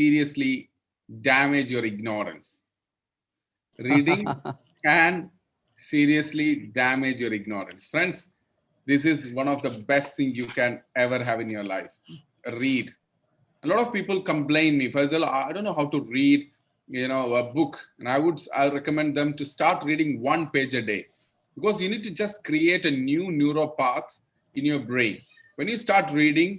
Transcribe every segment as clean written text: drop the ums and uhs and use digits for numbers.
seriously damage your ignorance. Reading can seriously damage your ignorance. Friends, this is one of the best things you can ever have in your life. Read. A lot of people complain me, Faisal, I don't know how to read, a book. And I recommend them to start reading 1 page a day, because you need to just create a new neural path in your brain. When you start reading,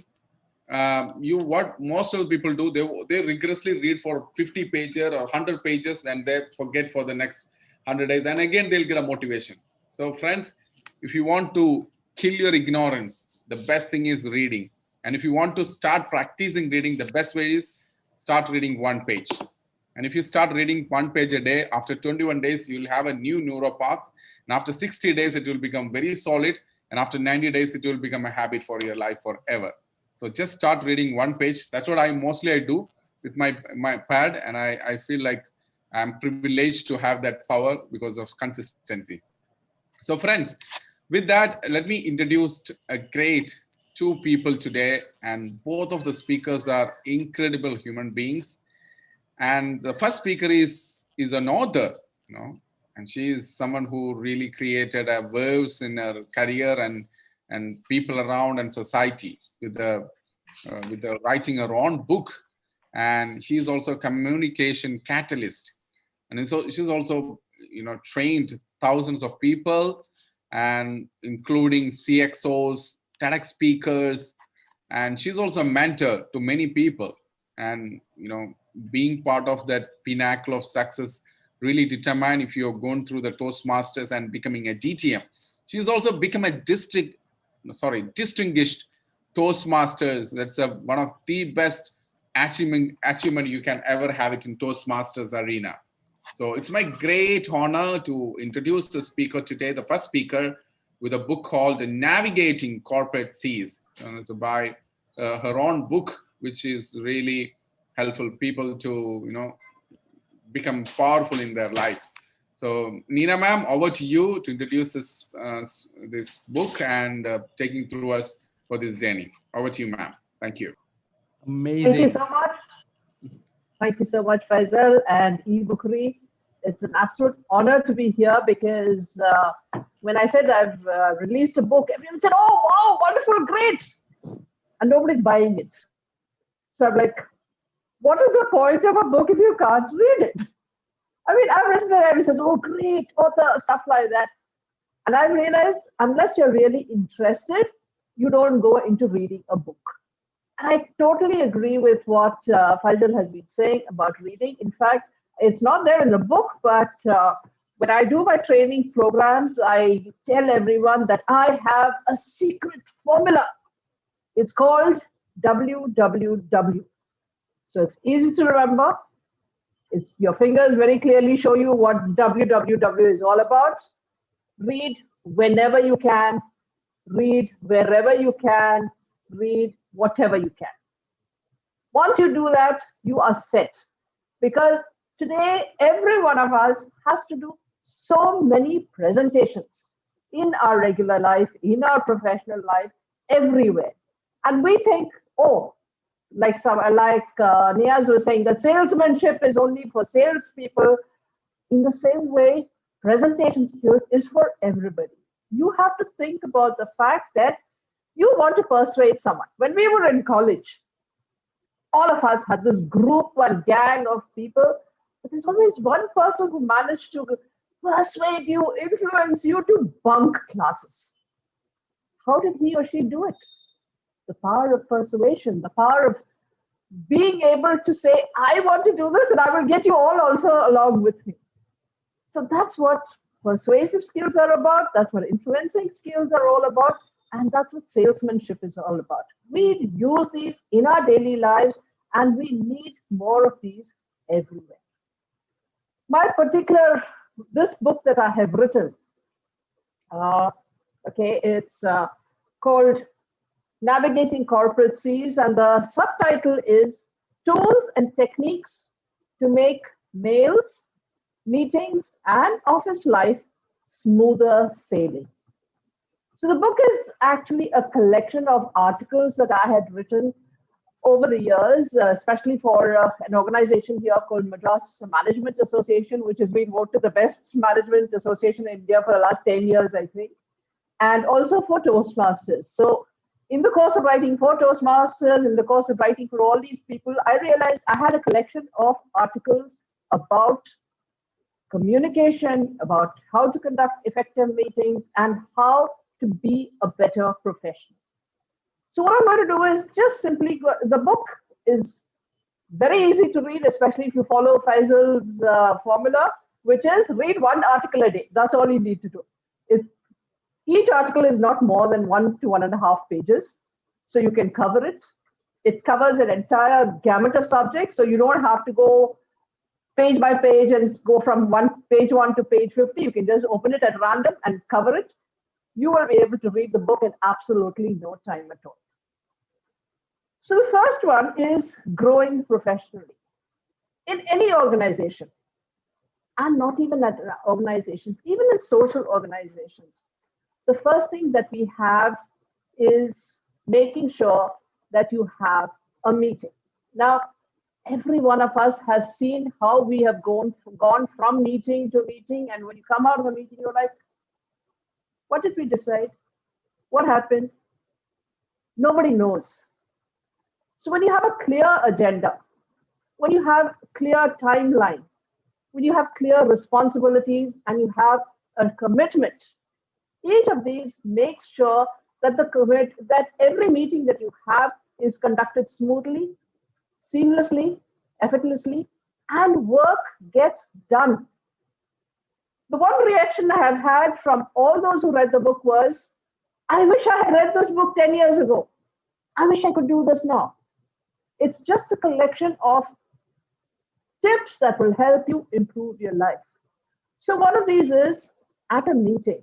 what most of the people do, they rigorously read for 50 pages or 100 pages, and they forget for the next 100 days, and again they'll get a motivation. So friends, if you want to kill your ignorance, the best thing is reading. And if you want to start practicing reading, the best way is start reading 1 page. And if you start reading 1 page a day, after 21 days you'll have a new neural path, and after 60 days it will become very solid, and after 90 days it will become a habit for your life forever. So just start reading 1 page. That's what I do with my pad, and I feel like I'm privileged to have that power because of consistency. So friends, with that, let me introduce a great 2 people today, and both of the speakers are incredible human beings. And the first speaker is an author, and she is someone who really created a waves in her career and people around and society with the writing her own book. And she's also a communication catalyst, and so she's also trained thousands of people, and including CXOs, TEDx speakers, and she's also a mentor to many people. And being part of that pinnacle of success really determine if you're going through the Toastmasters and becoming a DTM. She's also become a distinguished Toastmasters. That's one of the best achievement you can ever have it in Toastmasters arena. So it's my great honor to introduce the speaker today, the first speaker, with a book called Navigating Corporate Seas. And it's by her own book, which is really helpful people to become powerful in their life. So Nina ma'am, over to you to introduce this book and taking through us for this journey. Over to you, ma'am. Thank you. Amazing. Thank you so much. Thank you so much, Faisal and Bookery. It's an absolute honor to be here, because when I said I've released a book, everyone said, "Oh, wow, wonderful, great," and nobody's buying it. So I'm like, what is the point of a book if you can't read it? I mean, I've written it, everyone says, "Oh, great, author," stuff like that. And I realized, unless you're really interested, you don't go into reading a book. And I totally agree with what Faisal has been saying about reading. In fact, it's not there in the book, but when I do my training programs, I tell everyone that I have a secret formula. It's called WWW. So it's easy to remember. Your fingers very clearly show you what WWW is all about. Read whenever you can. Read wherever you can. Read whatever you can. Once you do that, you are set. Because today, every one of us has to do so many presentations in our regular life, in our professional life, everywhere. And we think, oh, like Niaz was saying, that salesmanship is only for salespeople. In the same way, presentation skills is for everybody. You have to think about the fact that you want to persuade someone. When we were in college, all of us had this group and gang of people, but there's always one person who managed to persuade you, influence you to bunk classes. How did he or she do it? The power of persuasion, the power of being able to say, I want to do this and I will get you all also along with me. So that's what persuasive skills are about. That's what influencing skills are all about. And that's what salesmanship is all about. We use these in our daily lives, and we need more of these everywhere. This book that I have written, it's called Navigating Corporate Seas, and the subtitle is Tools and Techniques to Make Mails, Meetings, and Office Life Smoother Sailing. So the book is actually a collection of articles that I had written over the years, especially for an organization here called Madras Management Association, which has been voted the best management association in India for the last 10 years, I think, and also for Toastmasters. So in the course of writing for Toastmasters, in the course of writing for all these people, I realized I had a collection of articles about communication, about how to conduct effective meetings, and how to be a better professional. So what I'm going to do is just simply the book is very easy to read, especially if you follow Faisal's formula, which is read one article a day. That's all you need to do. It, each article is not more than 1 to 1.5 pages, so you can cover it. It covers an entire gamut of subjects, so you don't have to go page by page and go from page 1 to page 50. You can just open it at random and cover it. You will be able to read the book in absolutely no time at all. So the first one is growing professionally. In any organization, and not even at organizations, even in social organizations, the first thing that we have is making sure that you have a meeting. Now, every one of us has seen how we have gone from meeting to meeting, and when you come out of a meeting, you're like, what did we decide? What happened? Nobody knows. So when you have a clear agenda, when you have a clear timeline, when you have clear responsibilities and you have a commitment, each of these makes sure that that every meeting that you have is conducted smoothly, seamlessly, effortlessly, and work gets done. The one reaction I have had from all those who read the book was, I wish I had read this book 10 years ago. I wish I could do this now. It's just a collection of tips that will help you improve your life. So one of these is at a meeting.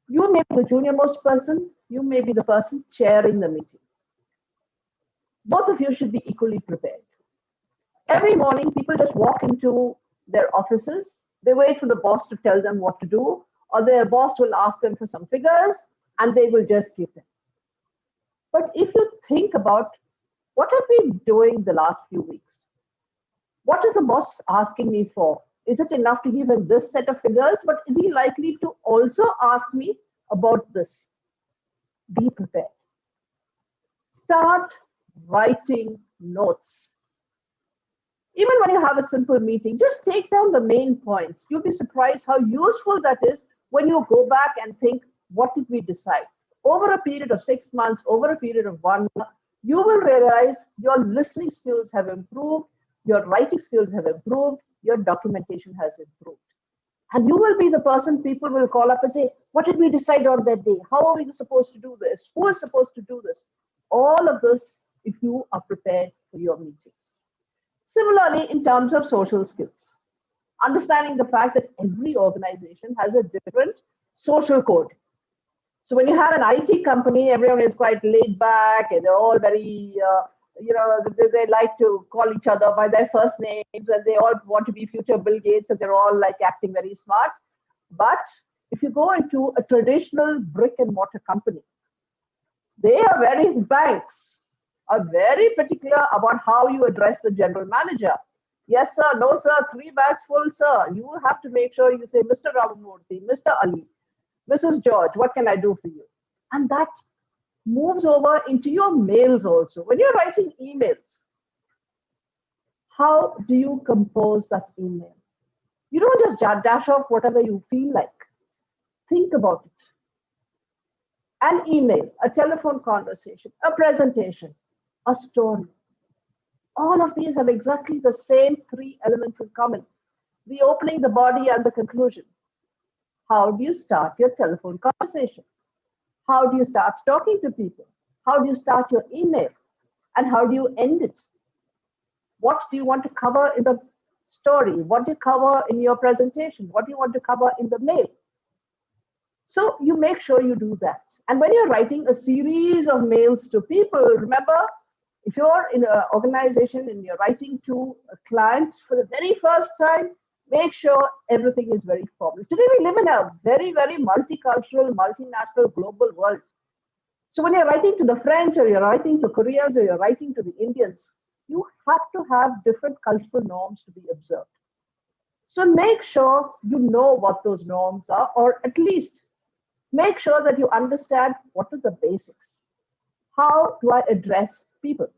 You may be the junior most person, you may be the person chairing the meeting. Both of you should be equally prepared. Every morning, people just walk into their offices, they wait for the boss to tell them what to do, or their boss will ask them for some figures, and they will just give them. But if you think about what have we been doing the last few weeks? What is the boss asking me for? Is it enough to give him this set of figures? But is he likely to also ask me about this? Be prepared. Start writing notes. Even when you have a simple meeting, just take down the main points. You'll be surprised how useful that is when you go back and think, what did we decide? Over a period of 6 months, over a period of 1 year, you will realize your listening skills have improved, your writing skills have improved, your documentation has improved. And you will be the person people will call up and say, what did we decide on that day? How are we supposed to do this? Who is supposed to do this? All of this, if you are prepared for your meetings. Similarly, in terms of social skills, understanding the fact that every organization has a different social code. So when you have an IT company, everyone is quite laid back and they're all very, they like to call each other by their first names and they all want to be future Bill Gates and they're all like acting very smart. But if you go into a traditional brick and mortar company, banks are very particular about how you address the general manager. Yes, sir. No, sir. 3 bags full, sir. You will have to make sure you say, Mr. Ramamurthy, Mr. Ali, Mrs. George, what can I do for you? And that moves over into your mails also. When you're writing emails, how do you compose that email? You don't just dash off whatever you feel like. Think about it. An email, a telephone conversation, a presentation, a story. All of these have exactly the same 3 elements in common: the opening, the body, and the conclusion. How do you start your telephone conversation? How do you start talking to people? How do you start your email? And how do you end it? What do you want to cover in the story? What do you cover in your presentation? What do you want to cover in the mail? So you make sure you do that. And when you're writing a series of mails to people, remember, if you're in an organization and you're writing to a client for the very first time, make sure everything is very formal. Today we live in a very, very multicultural, multinational, global world. So when you're writing to the French or you're writing to Koreans or you're writing to the Indians, you have to have different cultural norms to be observed. So make sure you know what those norms are, or at least make sure that you understand what are the basics. How do I address people?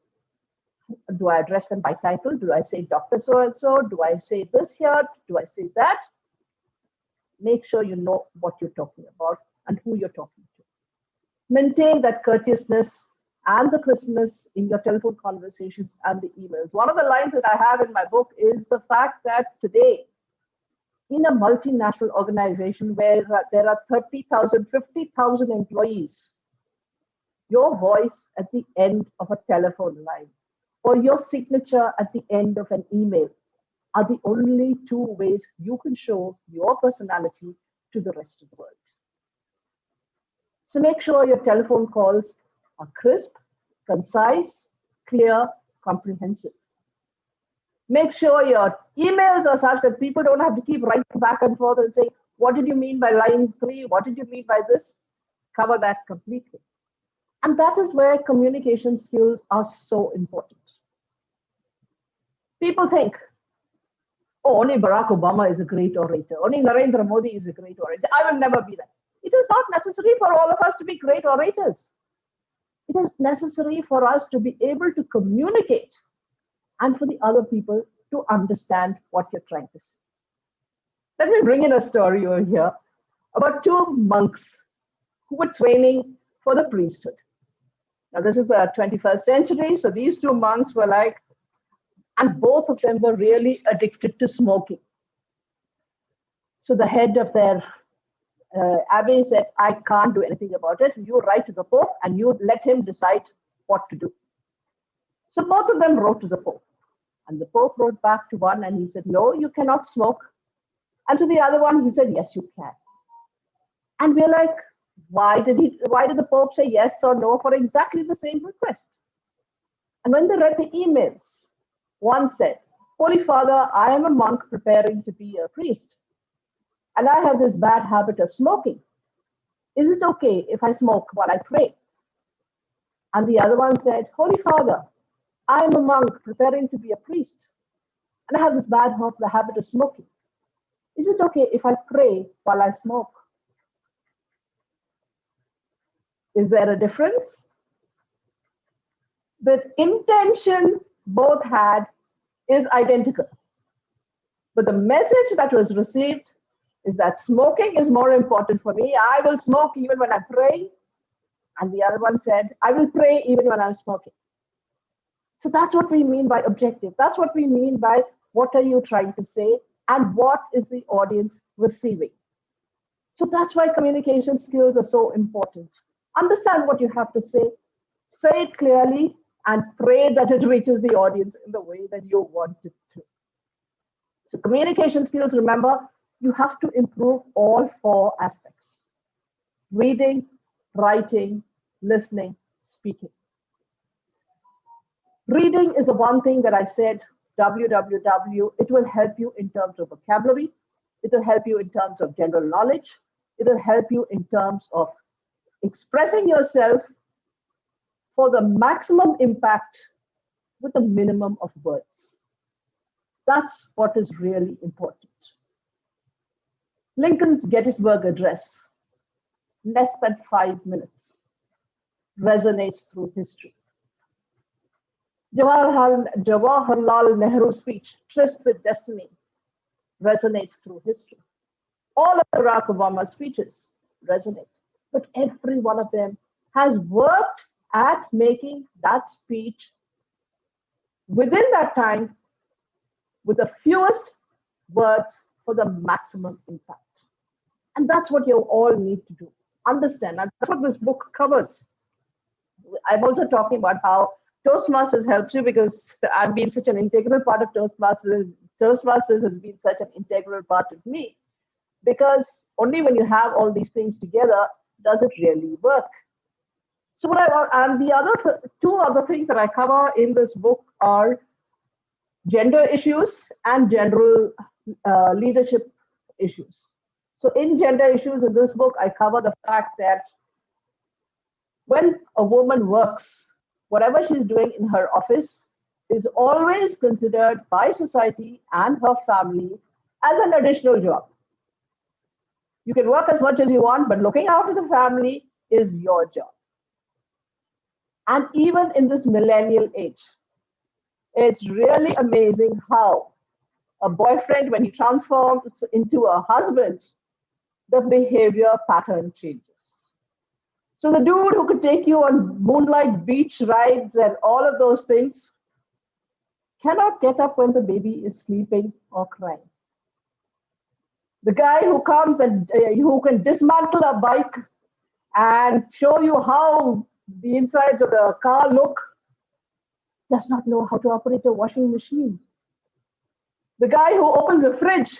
Do I address them by title? Do I say Dr. So and so? Do I say this here? Do I say that? Make sure you know what you're talking about and who you're talking to. Maintain that courteousness and the crispness in your telephone conversations and the emails. One of the lines that I have in my book is the fact that today, in a multinational organization where there are 30,000, 50,000 employees, your voice at the end of a telephone line or your signature at the end of an email are the only two ways you can show your personality to the rest of the world. So make sure your telephone calls are crisp, concise, clear, comprehensive. Make sure your emails are such that people don't have to keep writing back and forth and saying, what did you mean by line 3? What did you mean by this? Cover that completely. And that is where communication skills are so important. People think, oh, only Barack Obama is a great orator. Only Narendra Modi is a great orator. I will never be that. It is not necessary for all of us to be great orators. It is necessary for us to be able to communicate and for the other people to understand what you're trying to say. Let me bring in a story over here about two monks who were training for the priesthood. Now, this is the 21st century, so these two monks were like, and both of them were really addicted to smoking. So the head of their abbey said, I can't do anything about it. You write to the Pope and you let him decide what to do. So both of them wrote to the Pope. And the Pope wrote back to one and he said, no, you cannot smoke. And to the other one, he said, yes, you can. And we're like, why did the Pope say yes or no for exactly the same request? And when they read the emails, one said, Holy Father, I am a monk preparing to be a priest. And I have this bad habit of smoking. Is it okay if I smoke while I pray? And the other one said, Holy Father, I am a monk preparing to be a priest. And I have this bad habit of smoking. Is it okay if I pray while I smoke? Is there a difference? The intention both had is identical. But the message that was received is that smoking is more important for me. I will smoke even when I pray. And the other one said, I will pray even when I'm smoking. So that's what we mean by objective. That's what we mean by what are you trying to say and what is the audience receiving. So that's why communication skills are so important. Understand what you have to say it clearly, and pray that it reaches the audience in the way that you want it to. So communication skills, remember, you have to improve all four aspects: reading, writing, listening, speaking. Reading is the one thing that I said, www, it will help you in terms of vocabulary. It will help you in terms of general knowledge. It will help you in terms of expressing yourself for the maximum impact with a minimum of words. That's what is really important. Lincoln's Gettysburg Address, less than 5 minutes, resonates through history. Jawaharlal Nehru's speech, Tryst with Destiny, resonates through history. All of Barack Obama's speeches resonate, but every one of them has worked at making that speech within that time with the fewest words for the maximum impact. And that's what you all need to do. Understand, and that's what this book covers. I'm also talking about how Toastmasters helps you, because I've been such an integral part of Toastmasters. Toastmasters has been such an integral part of me, because only when you have all these things together does it really work. So what I want, and the other two other things that I cover in this book are gender issues and general leadership issues. So in gender issues in this book, I cover the fact that when a woman works, whatever she's doing in her office is always considered by society and her family as an additional job. You can work as much as you want, but looking after the family is your job. And even in this millennial age, it's really amazing how a boyfriend, when he transforms into a husband, the behavior pattern changes. So the dude who could take you on moonlight beach rides and all of those things cannot get up when the baby is sleeping or crying. The guy who comes and who can dismantle a bike and show you how the insides of the car look does not know how to operate a washing machine. The guy who opens a fridge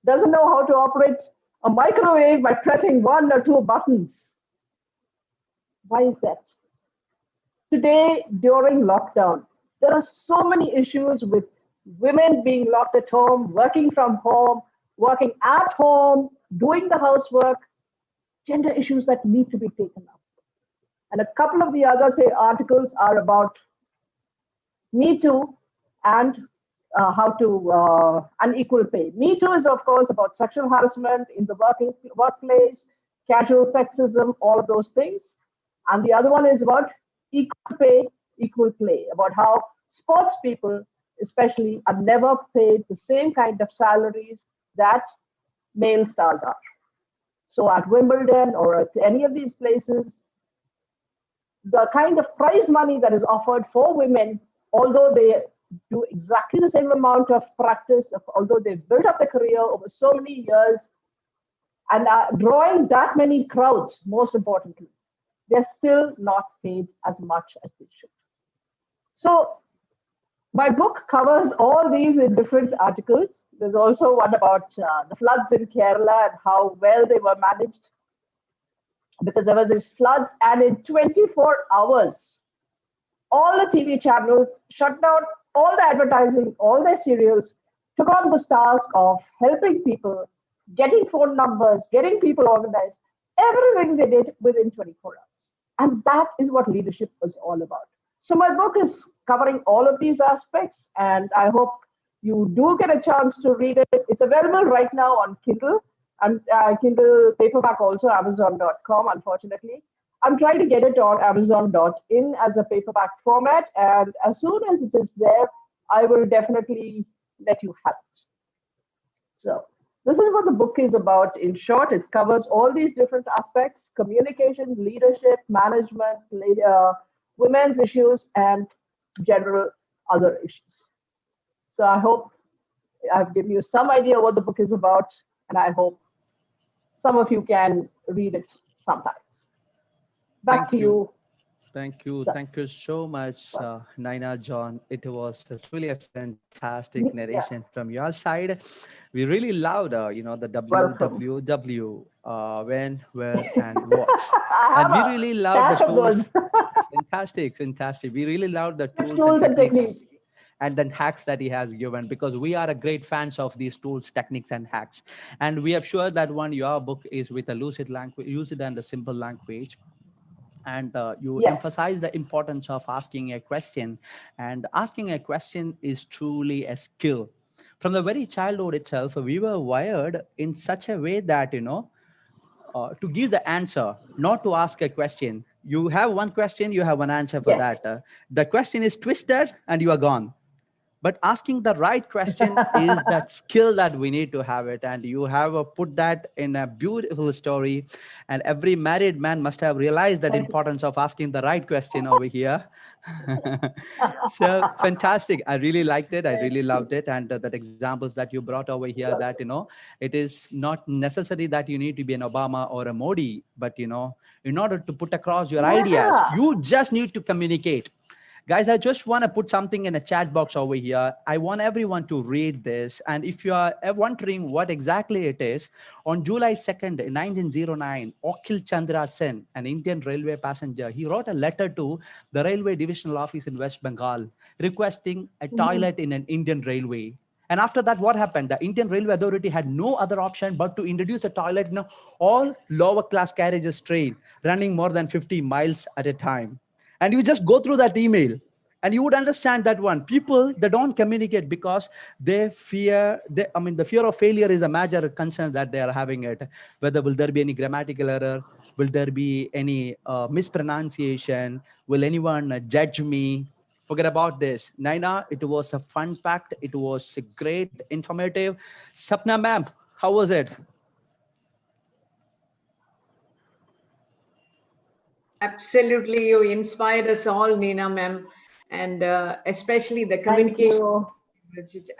doesn't know how to operate a microwave by pressing one or two buttons. Why is that? Today, during lockdown, there are so many issues with women being locked at home, working from home, working at home, doing the housework, gender issues that need to be taken up. And a couple of the other articles are about Me Too and how to unequal pay. Me Too is, of course, about sexual harassment in the workplace, casual sexism, all of those things. And the other one is about equal pay, equal play, about how sports people, especially, are never paid the same kind of salaries that male stars are. So at Wimbledon or at any of these places, the kind of prize money that is offered for women, although they do exactly the same amount of practice, although they've built up their career over so many years and are drawing that many crowds, most importantly, they're still not paid as much as they should. So my book covers all these in different articles. There's also one about the floods in Kerala and how well they were managed, because there was these floods, and in 24 hours, all the TV channels shut down all the advertising, all their serials, took on this task of helping people, getting phone numbers, getting people organized, everything they did within 24 hours. And that is what leadership was all about. So my book is covering all of these aspects, and I hope you do get a chance to read it. It's available right now on Kindle and Kindle paperback also, Amazon.com, unfortunately. I'm trying to get it on Amazon.in as a paperback format, and as soon as it is there, I will definitely let you have it. So this is what the book is about. In short, it covers all these different aspects: communication, leadership, management, women's issues, and general other issues. So I hope I've given you some idea what the book is about, and I hope some of you can read it sometime. Back to Thank you. you. Thank you. Sir. Thank you so much, Naina John. It was truly a fantastic Yeah, narration from your side. We really loved, the welcome. WWW, when, where, and what. I And have we a really loved the dash of tools. those Fantastic, fantastic. We really loved the tips, tools and tools, and techniques techniques. and then hacks that he has given, because we are a great fans of these tools, techniques, and hacks. And we are sure that one, your book is with a lucid language, lucid and a simple language, and you Yes. emphasize the importance of asking a question, and asking a question is truly a skill. From the very childhood itself, we were wired in such a way that, to give the answer, not to ask a question. You have one question, you have one answer for Yes. that. The question is twisted and you are gone. But asking the right question is that skill that we need to have it, and you have put that in a beautiful story, and every married man must have realized that Thank you. importance of asking the right question over here. So fantastic, I really liked it, I Thank really you. loved it, and that examples that you brought over here, that Welcome. it is not necessary that you need to be an Obama or a Modi, but in order to put across your ideas, Yeah. you just need to communicate. Guys, I just want to put something in a chat box over here. I want everyone to read this. And if you are wondering what exactly it is, on July 2nd, 1909, Okil Chandra Sen, an Indian railway passenger, he wrote a letter to the Railway Divisional Office in West Bengal requesting a Mhm. toilet in an Indian railway. And after that, what happened? The Indian Railway Authority had no other option but to introduce a toilet in all lower class carriages train running more than 50 miles at a time. And you just go through that email and you would understand that one. People, they don't communicate because they fear, the fear of failure is a major concern that they are having it. Whether will there be any grammatical error? Will there be any mispronunciation? Will anyone judge me? Forget about this. Naina, it was a fun fact. It was a great, informative. Sapna ma'am, how was it? Absolutely, you inspired us all, Neena ma'am, and especially the Thank communication. you.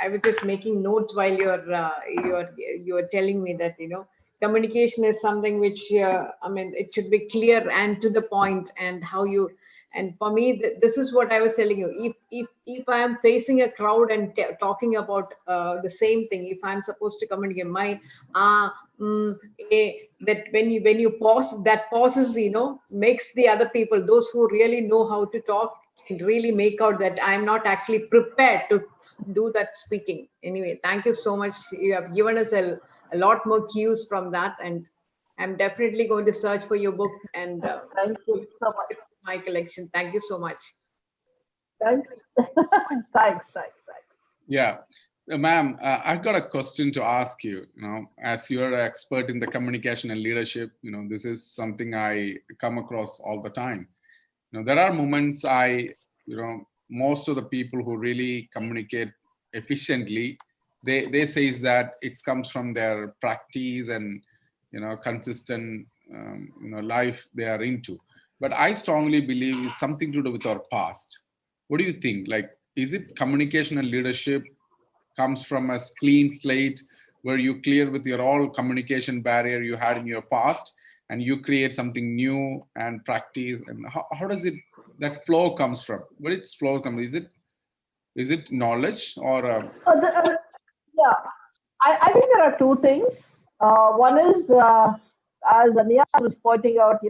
I was just making notes while you're telling me that communication is something which I mean it should be clear and to the point, and how you, and for me this is what I was telling you. If I am facing a crowd and talking about the same thing, if I'm supposed to communicate my uh, that when you pause, that pauses makes the other people, those who really know how to talk, can really make out that I'm not actually prepared to do that speaking. Anyway, thank you so much. You have given us a lot more cues from that, and I'm definitely going to search for your book and Thank you so much. my collection. Thank you so much. Thank you. Thanks. Yeah. Ma'am, I've got a question to ask you. As you're an expert in the communication and leadership, this is something I come across all the time. There are moments most of the people who really communicate efficiently, they say that it comes from their practice and consistent life they are into. But I strongly believe it's something to do with our past. What do you think? Like, is it communication and leadership comes from a clean slate where you clear with your all communication barrier you had in your past and you create something new and practice? And how does it, that flow comes from? Where its flow comes? Is it knowledge or Yeah, I think there are two things. One is, as Ania was pointing out,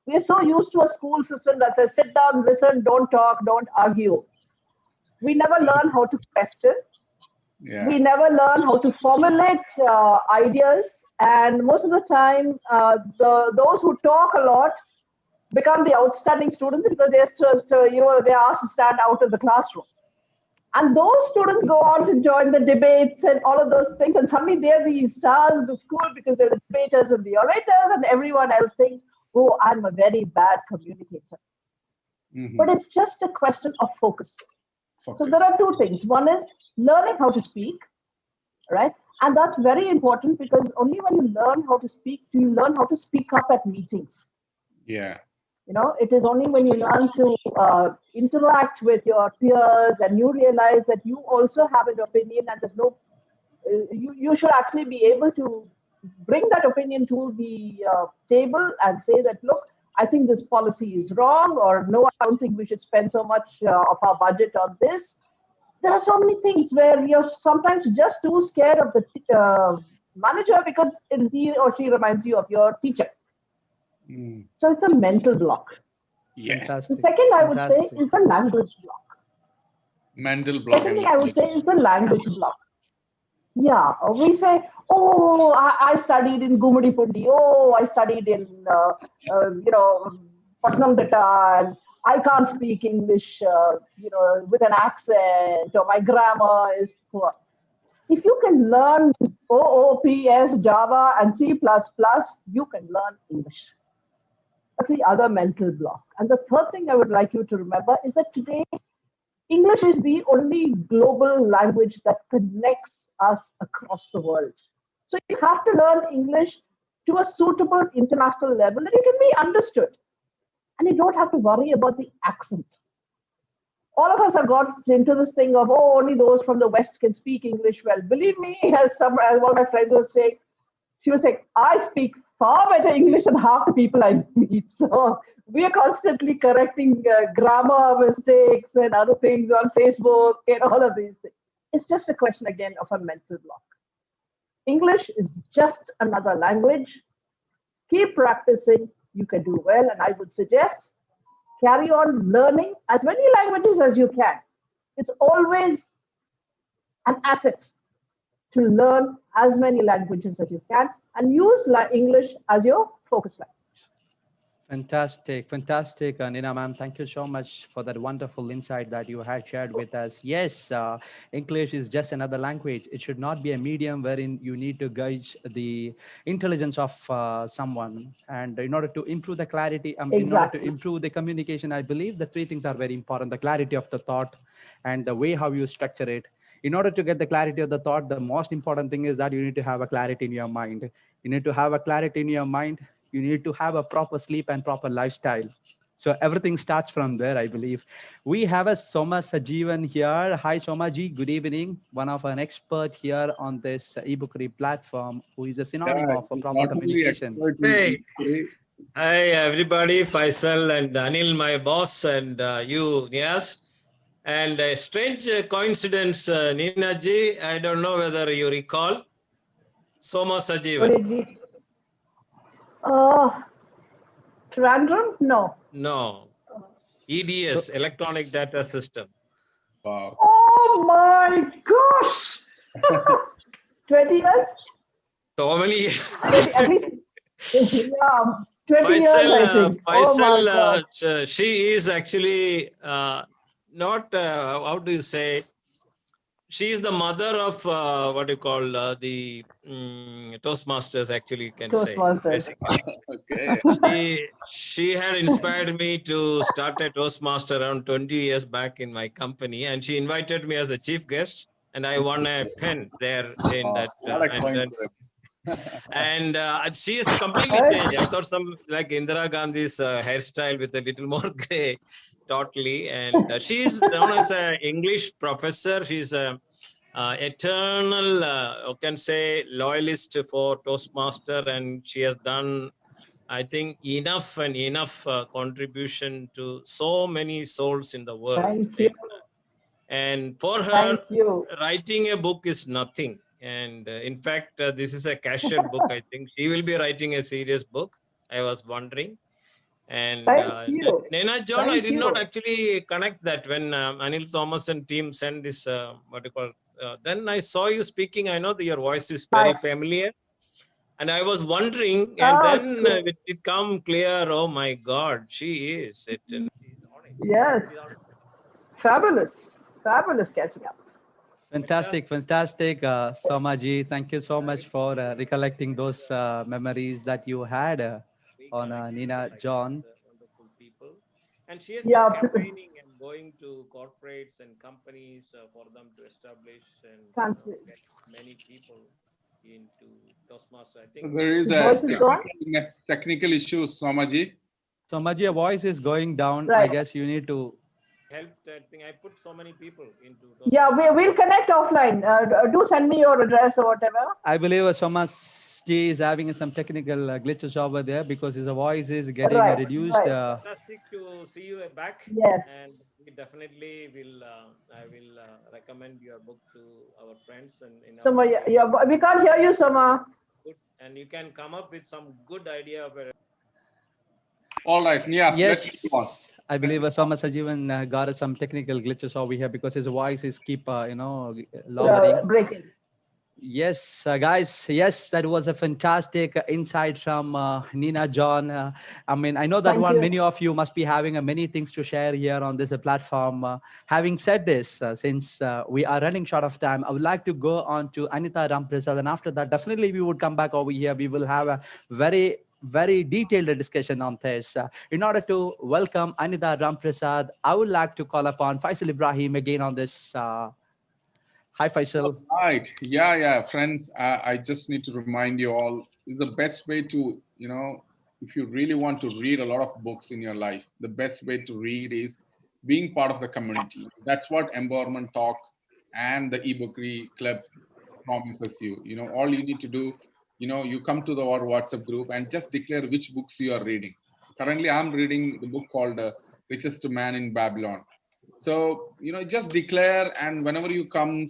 we're so used to a school system that says sit down, listen, don't talk, don't argue. We never learn how to question. yeah. We never learn how to formulate ideas. And most of the time, those who talk a lot become the outstanding students because they're just, they're asked to stand out of the classroom. And those students go on to join the debates and all of those things. And suddenly they're the stars of the school because they're the debaters and the orators, and everyone else thinks, oh, I'm a very bad communicator. Mm-hmm. But it's just a question of focus. So there are two things. One is learning how to speak, right? And that's very important because only when you learn how to speak do you learn how to speak up at meetings. Yeah. It is only when you learn to interact with your peers and you realize that you also have an opinion and there's no, you should actually be able to bring that opinion to the table and say that, look, I think this policy is wrong, or no, I don't think we should spend so much of our budget on this. There are so many things where you're sometimes just too scared of the manager because he or she reminds you of your teacher. Mm. So it's a mental block. Yeah. Fantastic. The second I would say Fantastic. is the language block. Mental block. Second thing I would say is the language block. Yeah, we say, oh, I studied in Gumadipundi. Oh, I studied in, Patnamthitta, and I can't speak English, with an accent, or my grammar is poor. If you can learn OOPS, Java, and C++, you can learn English. That's the other mental block. And the third thing I would like you to remember is that today, English is the only global language that connects us across the world. So you have to learn English to a suitable international level that you can be understood. And you don't have to worry about the accent. All of us have got into this thing of, oh, only those from the West can speak English well. Believe me, as one of my friends was saying, she was saying, I speak far better English than half the people I meet. So we are constantly correcting grammar mistakes and other things on Facebook and all of these things. It's just a question, again, of a mental block. English is just another language. Keep practicing. You can do well. And I would suggest carry on learning as many languages as you can. It's always an asset to learn as many languages as you can and use English as your focus language. Fantastic, fantastic, Nina ma'am. Thank you so much for that wonderful insight that you had shared with us. Yes, English is just another language. It should not be a medium wherein you need to gauge the intelligence of someone. And in order to improve the clarity, in order to Exactly. improve the communication, I believe the three things are very important: the clarity of the thought, and the way how you structure it. In order to get the clarity of the thought, the most important thing is that you need to have a clarity in your mind. You need to have a clarity in your mind. You need to have a proper sleep and proper lifestyle. So everything starts from there, I believe. We have a Soma Sajivan here. Hi, Somaji. Good evening. One of an expert here on this ebookery platform, who is a synonym Yeah, of a he's proper not only communication. expert in Hey, history. hi everybody, Faisal and Anil, my boss, and you, Nias. And a strange coincidence, Nina ji, I don't know whether you recall, Soma What Sajivan. did we? Uh, Trandrum? No. No, So EDS, Electronic Data System. Wow. Oh my gosh! 20 years? So many years. 20, at least, yeah, 20 years, Faisal, I think. Oh my God. she is actually not, how do you say, she is the mother of what you call the Toastmasters, actually, you can say. Toastmasters. Basically, Okay. she had inspired me to start a Toastmaster around 20 years back in my company, and she invited me as a chief guest, and I won a pen there in Wow. that. What a coincidence. And she is completely Right? changed. I thought some like Indira Gandhi's hairstyle with a little more gray, totally. And she is known as an English professor. She's a eternal, you can say, loyalist for Toastmaster, and she has done, I think, enough and enough contribution to so many souls in the world. Thank you. And for her, Thank you. writing a book is nothing. And in fact, this is a casual book. I think she will be writing a serious book. I was wondering. And Thank you. Nena John, I Thank did not you. actually connect that when Anil Thomas and team sent this, what you call, then I saw you speaking. I know that your voice is very Hi. familiar. And I was wondering, and Oh, then cool. it come clear, oh my God, she is. She's on it. Yes. She's on it. Fabulous. Fabulous catching up. fantastic, fantastic, Somaji. Thank you so much for recollecting those memories that you had on Nina John. Wonderful people. And she has been Yeah. campaigning and going to corporates and companies for them to establish and Translate. get many people into Toastmaster. I So think there is His a voice is gone? technical issue, Somaji. Somaji, your voice is going down. I Right. guess you need to. helped. I think I put so many people into Yeah, Toastmaster. we'll connect offline. Do send me your address or whatever. I believe Somaji is having some technical glitches over there because his voice is getting Right. reduced. Right. Fantastic to see you back. Yes. And we definitely will. I will recommend your book to our friends and in our Soma, yeah, we can't hear you, Soma. good, and you can come up with some good idea of a All right, Nias, let's Yes, move on. I believe Soma Sajivan got some technical glitches over here because his voice is keep, lowering. Breaking. Yes, guys. Yes, that was a fantastic insight from Nina John. I mean, I know that Thank you. many of you must be having many things to share here on this platform. Having said this, since we are running short of time, I would like to go on to Anita Ramprasad, and after that, definitely we would come back over here. We will have a very detailed discussion on this. In order to welcome Anita Ramprasad, I would like to call upon Faisal Ibrahim again on this. Hi, Faisal. Right. Yeah, friends. I just need to remind you all, the best way to, if you really want to read a lot of books in your life, the best way to read is being part of the community. That's what Empowerment Talk and the eBookery Club promises you. All you need to do, you come to our WhatsApp group and just declare which books you are reading. Currently, I'm reading the book called Richest Man in Babylon. So just declare, and whenever you come,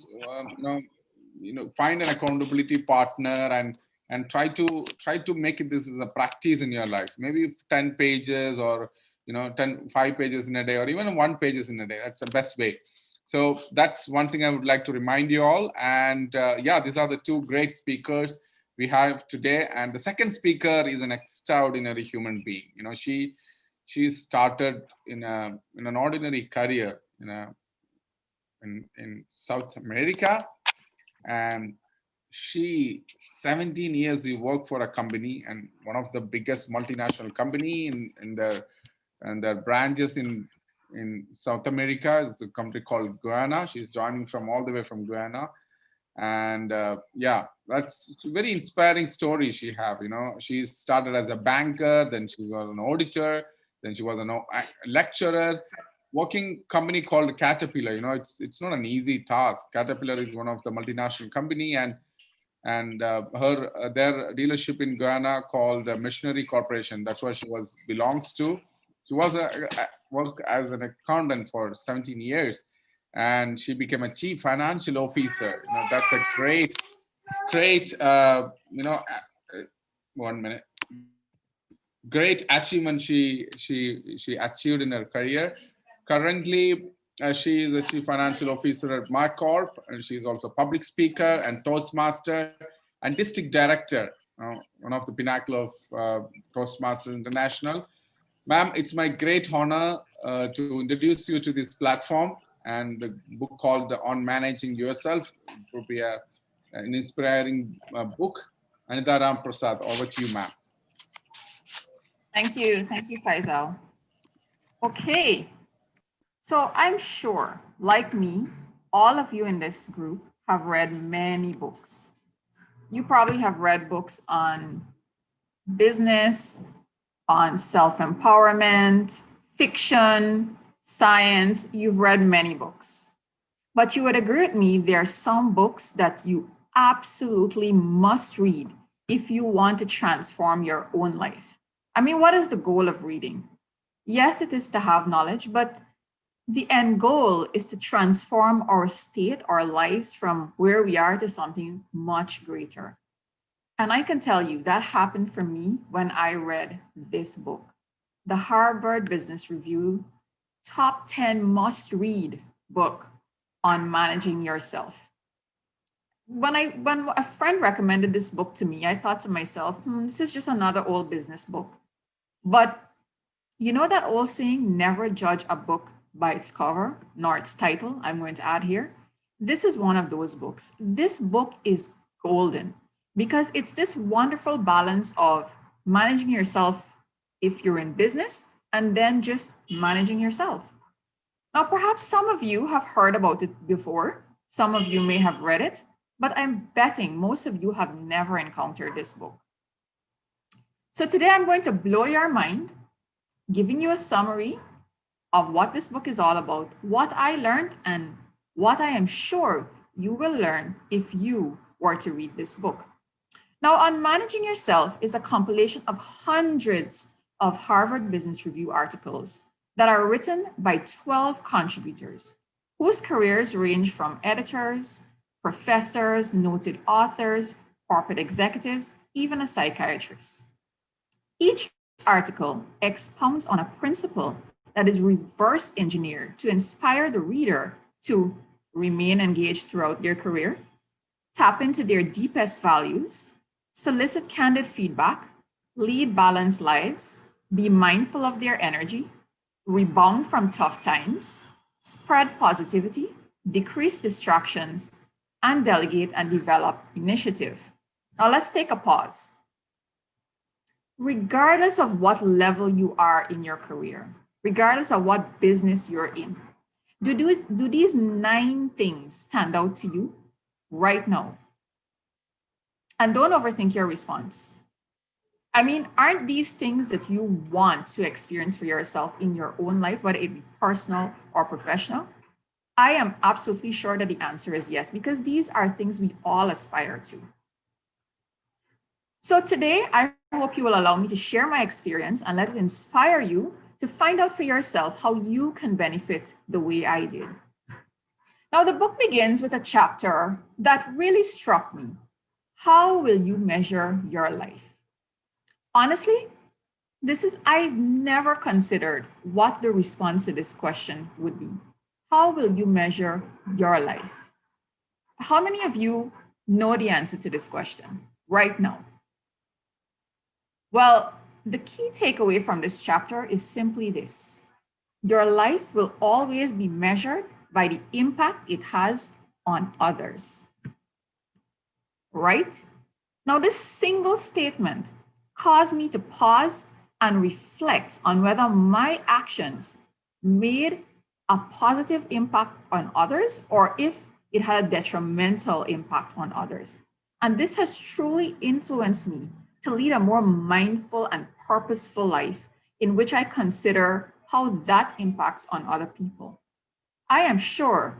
find an accountability partner and try to make it this as a practice in your life. Maybe 10 pages or 5 pages in a day, or even 1 pages in a day. That's the best way. So that's one thing I would like to remind you all. And yeah, these are the two great speakers we have today. And the second speaker is an extraordinary human being. You know, she started in an ordinary career in South America, and she 17 years we worked for a company, and one of the biggest multinational company in their branches in South America. It's a company called Guyana. She's joining from all the way from Guyana. And yeah, that's a very inspiring story she have. You know, she started as a banker, then she was an auditor, then she was a lecturer, working company called Caterpillar. You know, it's not an easy task. Caterpillar is one of the multinational company, and their dealership in Guyana called Missionary Corporation. That's what she belongs to. She was worked as an accountant for 17 years, and she became a chief financial officer. You know, that's a great you know, 1 minute. Great achievement she achieved in her career. Currently, she is a chief financial officer at MarCorp, and she's also a public speaker and Toastmaster and district director, one of the pinnacle of Toastmasters International. Ma'am, it's my great honor to introduce you to this platform and the book called On Managing Yourself. It will be an inspiring book. Anita Ram Prasad, over to you, ma'am. Thank you, Faisal. Okay, so I'm sure, like me, all of you in this group have read many books. You probably have read books on business, on self-empowerment, fiction, science. You've read many books. But you would agree with me, there are some books that you absolutely must read if you want to transform your own life. I mean, what is the goal of reading? Yes, it is to have knowledge, but the end goal is to transform our state, our lives from where we are to something much greater. And I can tell you that happened for me when I read this book, the Harvard Business Review Top 10 Must-Read Book on Managing Yourself. When a friend recommended this book to me, I thought to myself, this is just another old business book. But you know that old saying, never judge a book by its cover, nor its title, I'm going to add here. This is one of those books. This book is golden because it's this wonderful balance of managing yourself if you're in business and then just managing yourself. Now, perhaps some of you have heard about it before. Some of you may have read it, but I'm betting most of you have never encountered this book. So today I'm going to blow your mind, giving you a summary of what this book is all about, what I learned, and what I am sure you will learn if you were to read this book. Now, On Managing Yourself is a compilation of hundreds of Harvard Business Review articles that are written by 12 contributors whose careers range from editors, professors, noted authors, corporate executives, even a psychiatrist. Each article expounds on a principle that is reverse engineered to inspire the reader to remain engaged throughout their career, tap into their deepest values, solicit candid feedback, lead balanced lives, be mindful of their energy, rebound from tough times, spread positivity, decrease distractions, and delegate and develop initiative. Now let's take a pause. Regardless of what level you are in your career, regardless of what business you're in, do these 9 things stand out to you right now? And don't overthink your response. I mean, aren't these things that you want to experience for yourself in your own life, whether it be personal or professional? I am absolutely sure that the answer is yes, because these are things we all aspire to. So today, I hope you will allow me to share my experience and let it inspire you to find out for yourself how you can benefit the way I did. Now, the book begins with a chapter that really struck me. How will you measure your life? Honestly, I've never considered what the response to this question would be. how will you measure your life? How many of you know the answer to this question right now? Well, the key takeaway from this chapter is simply this: your life will always be measured by the impact it has on others. Right? Now, this single statement caused me to pause and reflect on whether my actions made a positive impact on others or if it had a detrimental impact on others. And this has truly influenced me to lead a more mindful and purposeful life in which I consider how that impacts on other people. I am sure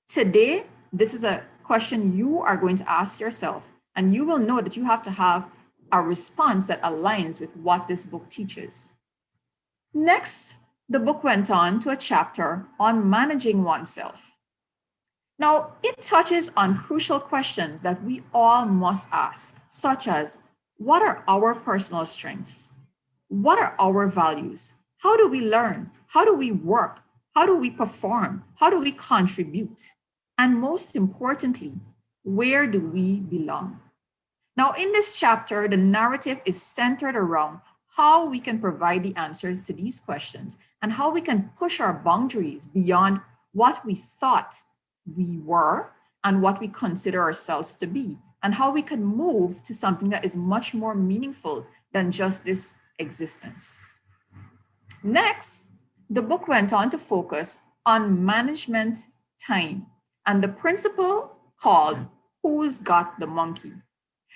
today, this is a question you are going to ask yourself, and you will know that you have to have a response that aligns with what this book teaches. Next, the book went on to a chapter on managing oneself. Now, it touches on crucial questions that we all must ask, such as, what are our personal strengths? What are our values? How do we learn? How do we work? How do we perform? How do we contribute? And most importantly, where do we belong? Now, in this chapter, the narrative is centered around how we can provide the answers to these questions and how we can push our boundaries beyond what we thought we were and what we consider ourselves to be, and how we can move to something that is much more meaningful than just this existence. Next, the book went on to focus on management time and the principle called Who's Got the Monkey?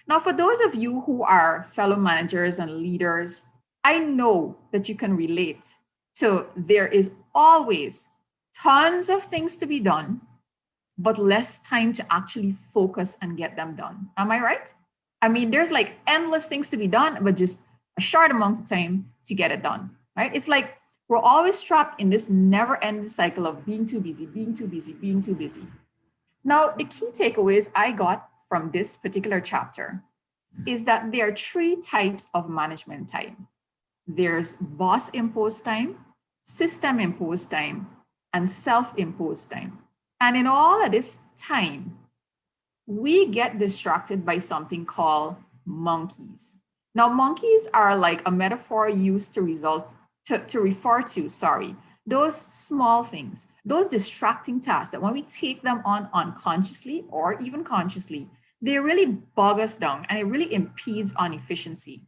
Now, for those of you who are fellow managers and leaders, I know that you can relate to there is always tons of things to be done, but less time to actually focus and get them done. Am I right? I mean, there's like endless things to be done, but just a short amount of time to get it done, right? It's like we're always trapped in this never-ending cycle of being too busy, being too busy, being too busy. Now, the key takeaways I got from this particular chapter is that there are 3 types of management time. There's boss-imposed time, system-imposed time, and self-imposed time. And in all of this time, we get distracted by something called monkeys. Now, monkeys are like a metaphor used to refer to those small things, those distracting tasks that when we take them on unconsciously or even consciously, they really bog us down and it really impedes on efficiency.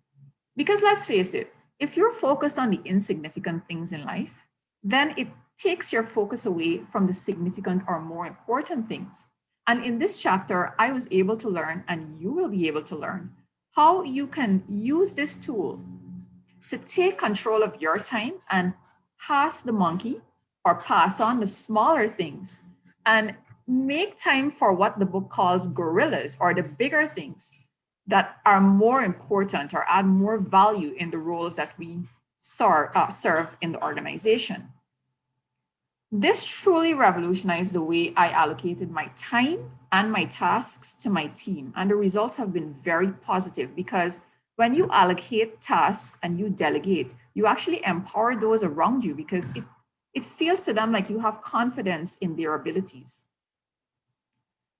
Because let's face it, if you're focused on the insignificant things in life, then it takes your focus away from the significant or more important things. And in this chapter, I was able to learn, and you will be able to learn, how you can use this tool to take control of your time and pass the monkey or pass on the smaller things and make time for what the book calls gorillas, or the bigger things that are more important or add more value in the roles that we serve in the organization. This truly revolutionized the way I allocated my time and my tasks to my team. And the results have been very positive, because when you allocate tasks and you delegate, you actually empower those around you, because it feels to them like you have confidence in their abilities.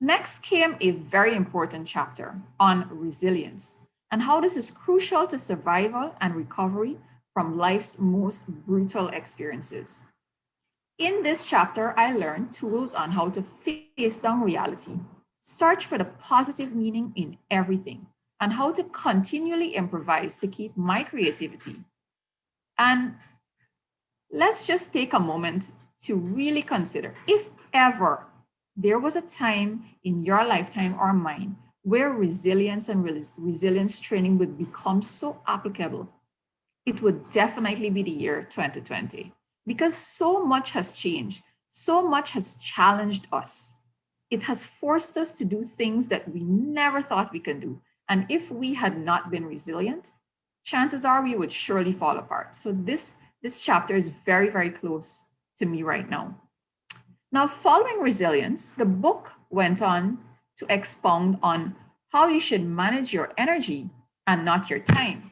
Next came a very important chapter on resilience and how this is crucial to survival and recovery from life's most brutal experiences. In this chapter, I learned tools on how to face down reality, search for the positive meaning in everything, and how to continually improvise to keep my creativity. And let's just take a moment to really consider, if ever there was a time in your lifetime or mine where resilience and resilience training would become so applicable, it would definitely be the year 2020. Because so much has changed, so much has challenged us. It has forced us to do things that we never thought we could do. And if we had not been resilient, chances are we would surely fall apart. So this chapter is very, very close to me right now. Now, following resilience, the book went on to expound on how you should manage your energy and not your time.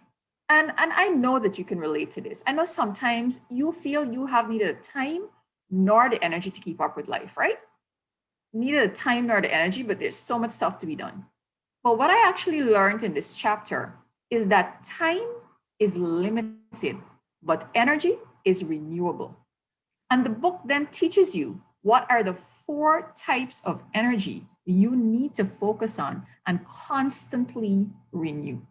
And I know that you can relate to this. I know sometimes you feel you have neither the time nor the energy to keep up with life, right? Neither the time nor the energy, but there's so much stuff to be done. But what I actually learned in this chapter is that time is limited, but energy is renewable. And the book then teaches you what are the 4 types of energy you need to focus on and constantly renew.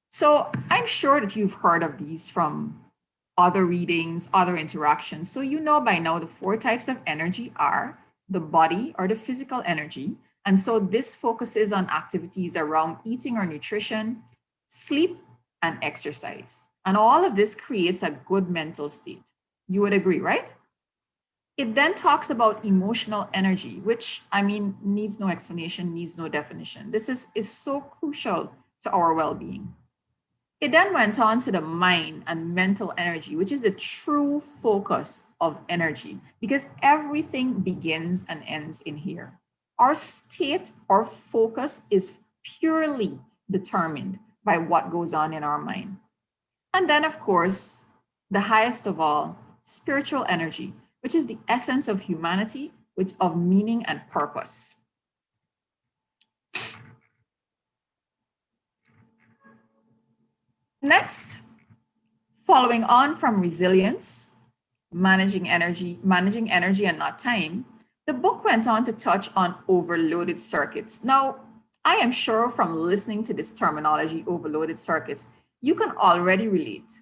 So I'm sure that you've heard of these from other readings, other interactions. So you know by now the 4 types of energy are the body or the physical energy. And so this focuses on activities around eating or nutrition, sleep, and exercise. And all of this creates a good mental state. You would agree, right? It then talks about emotional energy, which I mean needs no explanation, needs no definition. This is so crucial to our well-being. It then went on to the mind and mental energy, which is the true focus of energy, because everything begins and ends in here. Our state or focus is purely determined by what goes on in our mind. And then, of course, the highest of all, spiritual energy, which is the essence of humanity, which of meaning and purpose. Next, following on from resilience, managing energy and not time, the book went on to touch on overloaded circuits. Now, I am sure from listening to this terminology, overloaded circuits, you can already relate.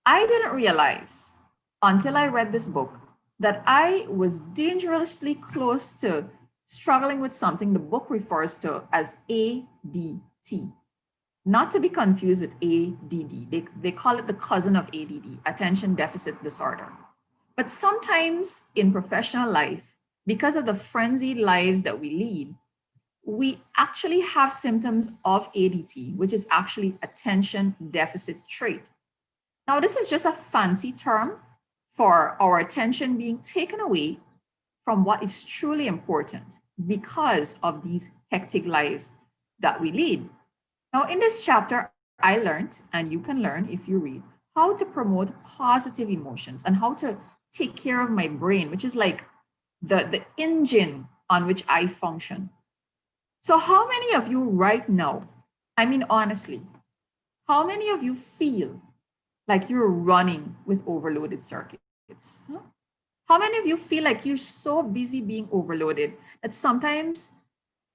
I didn't realize until I read this book that I was dangerously close to struggling with something the book refers to as ADT. Not to be confused with ADD. They call it the cousin of ADD, attention deficit disorder. But sometimes in professional life, because of the frenzied lives that we lead, we actually have symptoms of ADT, which is actually attention deficit trait. Now, this is just a fancy term for our attention being taken away from what is truly important because of these hectic lives that we lead. Now, in this chapter, I learned, and you can learn if you read, how to promote positive emotions and how to take care of my brain, which is like the engine on which I function. So how many of you right now, I mean, honestly, how many of you feel like you're running with overloaded circuits? Huh? How many of you feel like you're so busy being overloaded that sometimes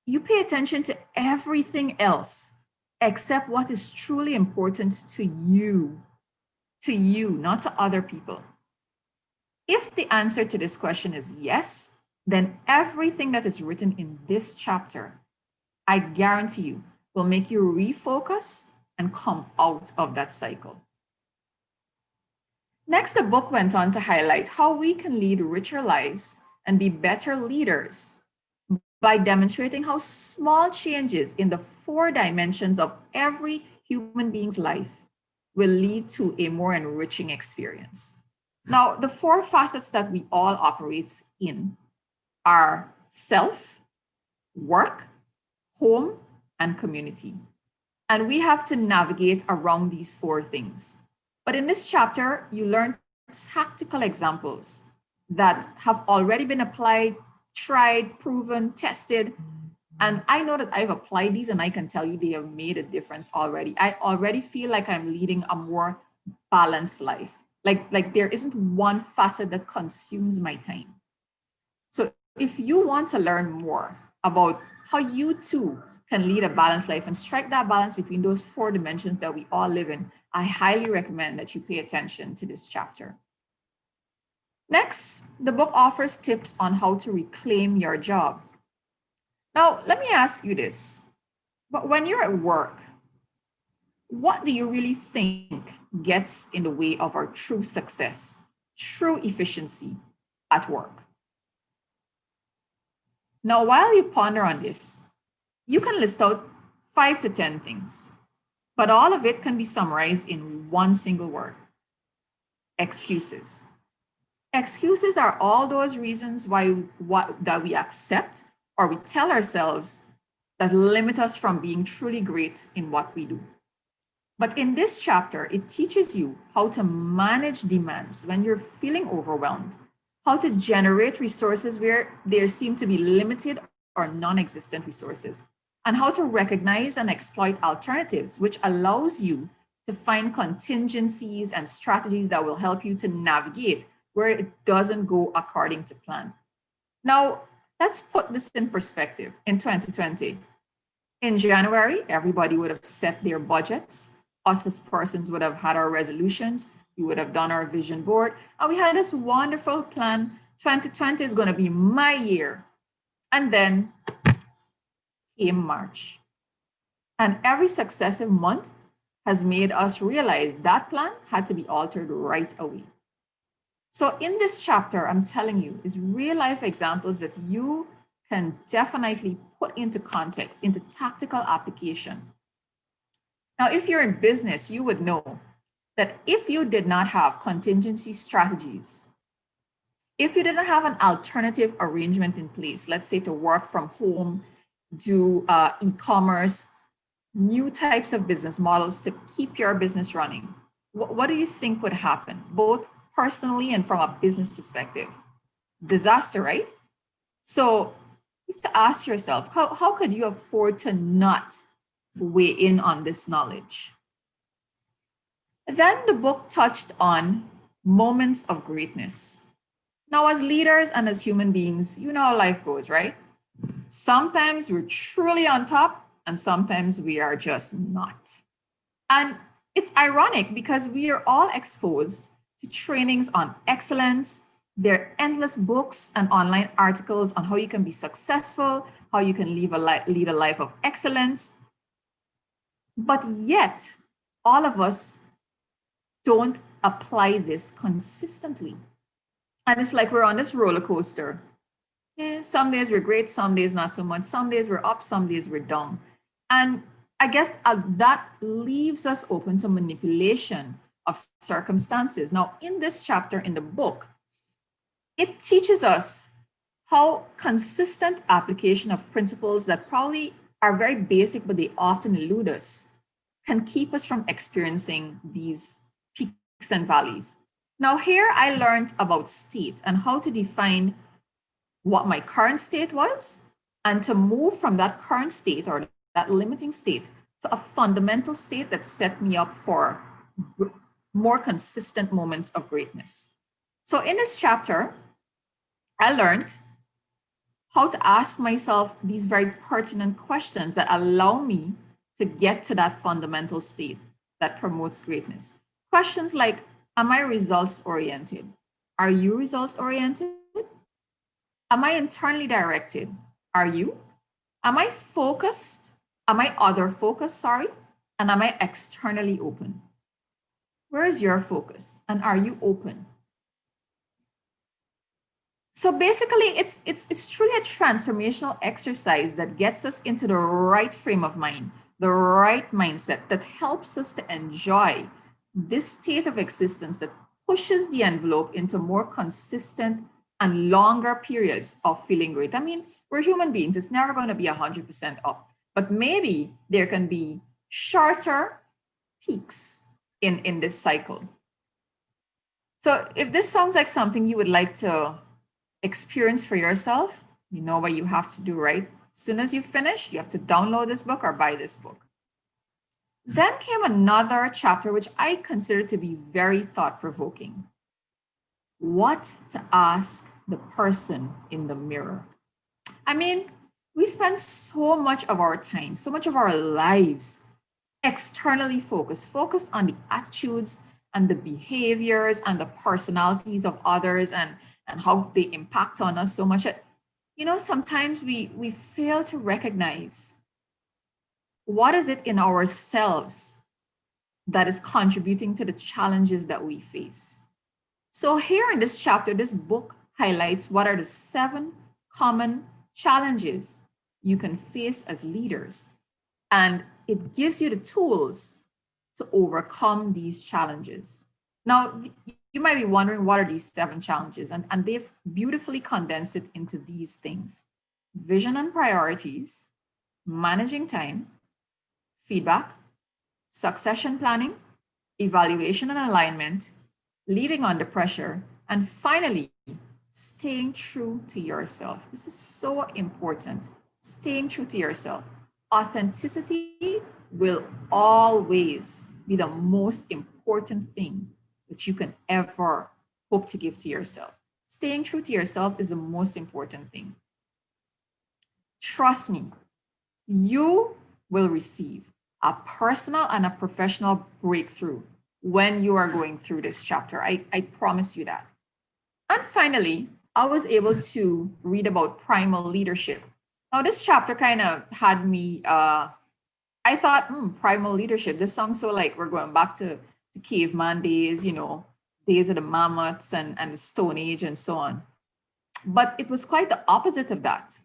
you pay attention to everything else except what is truly important to you, not to other people? If the answer to this question is yes, then everything that is written in this chapter, I guarantee you, will make you refocus and come out of that cycle. Next, the book went on to highlight how we can lead richer lives and be better leaders by demonstrating how small changes in the 4 dimensions of every human being's life will lead to a more enriching experience. Now, the 4 facets that we all operate in are self, work, home, and community. And we have to navigate around these 4 things. But in this chapter, you learn tactical examples that have already been applied, tried, proven, tested. And I know that I've applied these and I can tell you they have made a difference already. I already feel like I'm leading a more balanced life. Like there isn't one facet that consumes my time. So if you want to learn more about how you too can lead a balanced life and strike that balance between those 4 dimensions that we all live in, I highly recommend that you pay attention to this chapter. Next, the book offers tips on how to reclaim your job. Now, let me ask you this. But when you're at work, what do you really think gets in the way of our true success, true efficiency at work? Now, while you ponder on this, you can list out 5 to 10 things, but all of it can be summarized in one single word: excuses. Excuses are all those reasons that we accept or we tell ourselves that limit us from being truly great in what we do. But in this chapter, it teaches you how to manage demands when you're feeling overwhelmed, how to generate resources where there seem to be limited or non-existent resources, and how to recognize and exploit alternatives, which allows you to find contingencies and strategies that will help you to navigate where it doesn't go according to plan. Now, let's put this in perspective. In 2020, in January, everybody would have set their budgets. Us as persons would have had our resolutions. We would have done our vision board. And we had this wonderful plan. 2020 is going to be my year. And then came March. And every successive month has made us realize that plan had to be altered right away. So in this chapter, I'm telling you, is real life examples that you can definitely put into context, into tactical application. Now, if you're in business, you would know that if you did not have contingency strategies, if you didn't have an alternative arrangement in place, let's say to work from home, do e-commerce, new types of business models to keep your business running, what do you think would happen, both personally and from a business perspective? Disaster, right? So you have to ask yourself, how could you afford to not weigh in on this knowledge? Then the book touched on moments of greatness. Now, as leaders and as human beings, you know how life goes, right? Sometimes we're truly on top and sometimes we are just not. And it's ironic because we are all exposed to trainings on excellence. There are endless books and online articles on how you can be successful, how you can lead a life of excellence. But yet, all of us don't apply this consistently. And it's like we're on this roller coaster. Yeah, some days we're great, some days not so much. Some days we're up, some days we're down. And I guess that leaves us open to manipulation of circumstances. Now, in this chapter in the book, it teaches us how consistent application of principles that probably are very basic, but they often elude us, can keep us from experiencing these peaks and valleys. Now, here I learned about state and how to define what my current state was and to move from that current state or that limiting state to a fundamental state that set me up for more consistent moments of greatness. So in this chapter, I learned how to ask myself these very pertinent questions that allow me to get to that fundamental state that promotes greatness. Questions like, am I results oriented? Are you results oriented? Am I internally directed? Are you? Am I focused? Am I other focused? Sorry. And am I externally open? Where is your focus? And are you open? So basically, it's truly a transformational exercise that gets us into the right frame of mind, the right mindset that helps us to enjoy this state of existence that pushes the envelope into more consistent and longer periods of feeling great. I mean, we're human beings. It's never going to be 100% up, but maybe there can be shorter peaks in this cycle. So if this sounds like something you would like to experience for yourself, you know what you have to do, right? As soon as you finish, you have to download this book or buy this book. Then came another chapter, which I consider to be very thought-provoking. What to ask the person in the mirror. I mean, we spend so much of our time, so much of our lives externally focused on the attitudes and the behaviors and the personalities of others and how they impact on us so much that, you know, sometimes we fail to recognize what is it in ourselves that is contributing to the challenges that we face. So here in this chapter, this book highlights what are the 7 common challenges you can face as leaders. And it gives you the tools to overcome these challenges. Now, you might be wondering, what are these 7 challenges? And they've beautifully condensed it into these things: vision and priorities, managing time, feedback, succession planning, evaluation and alignment, leading under pressure, and finally, staying true to yourself. This is so important. Staying true to yourself. Authenticity will always be the most important thing that you can ever hope to give to yourself. Staying true to yourself is the most important thing. Trust me, you will receive a personal and a professional breakthrough when you are going through this chapter. I promise you that. And finally, I was able to read about primal leadership. Now, this chapter kind of had me, I thought, primal leadership, this sounds so like we're going back to caveman days, you know, days of the mammoths and the Stone Age and so on. But it was quite the opposite of that.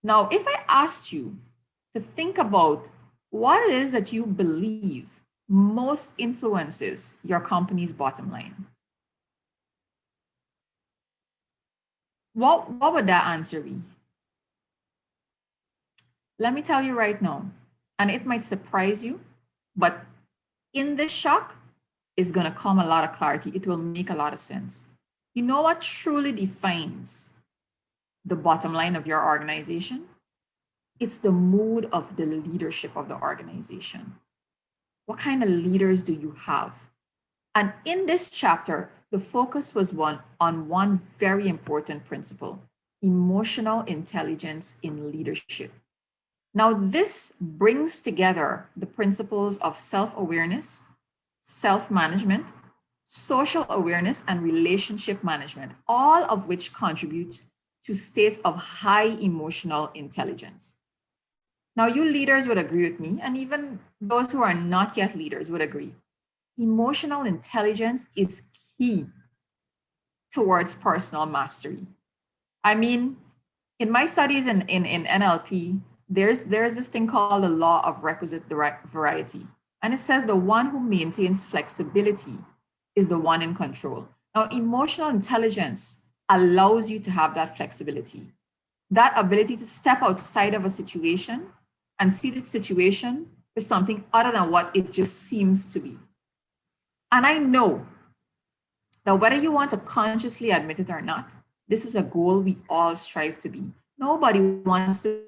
Now, if I asked you to think about what it is that you believe most influences your company's bottom line, what would that answer be? Let me tell you right now, and it might surprise you, but in this shock is going to come a lot of clarity. It will make a lot of sense. You know what truly defines the bottom line of your organization? It's the mood of the leadership of the organization. What kind of leaders do you have? And in this chapter, the focus was on one very important principle: emotional intelligence in leadership. Now, this brings together the principles of self-awareness, self-management, social awareness, and relationship management, all of which contribute to states of high emotional intelligence. Now, you leaders would agree with me, and even those who are not yet leaders would agree. Emotional intelligence is key towards personal mastery. I mean, in my studies in NLP, there's this thing called the law of requisite variety. And it says the one who maintains flexibility is the one in control. Now, emotional intelligence allows you to have that flexibility, that ability to step outside of a situation and see the situation for something other than what it just seems to be. And I know that whether you want to consciously admit it or not, this is a goal we all strive to be. Nobody wants to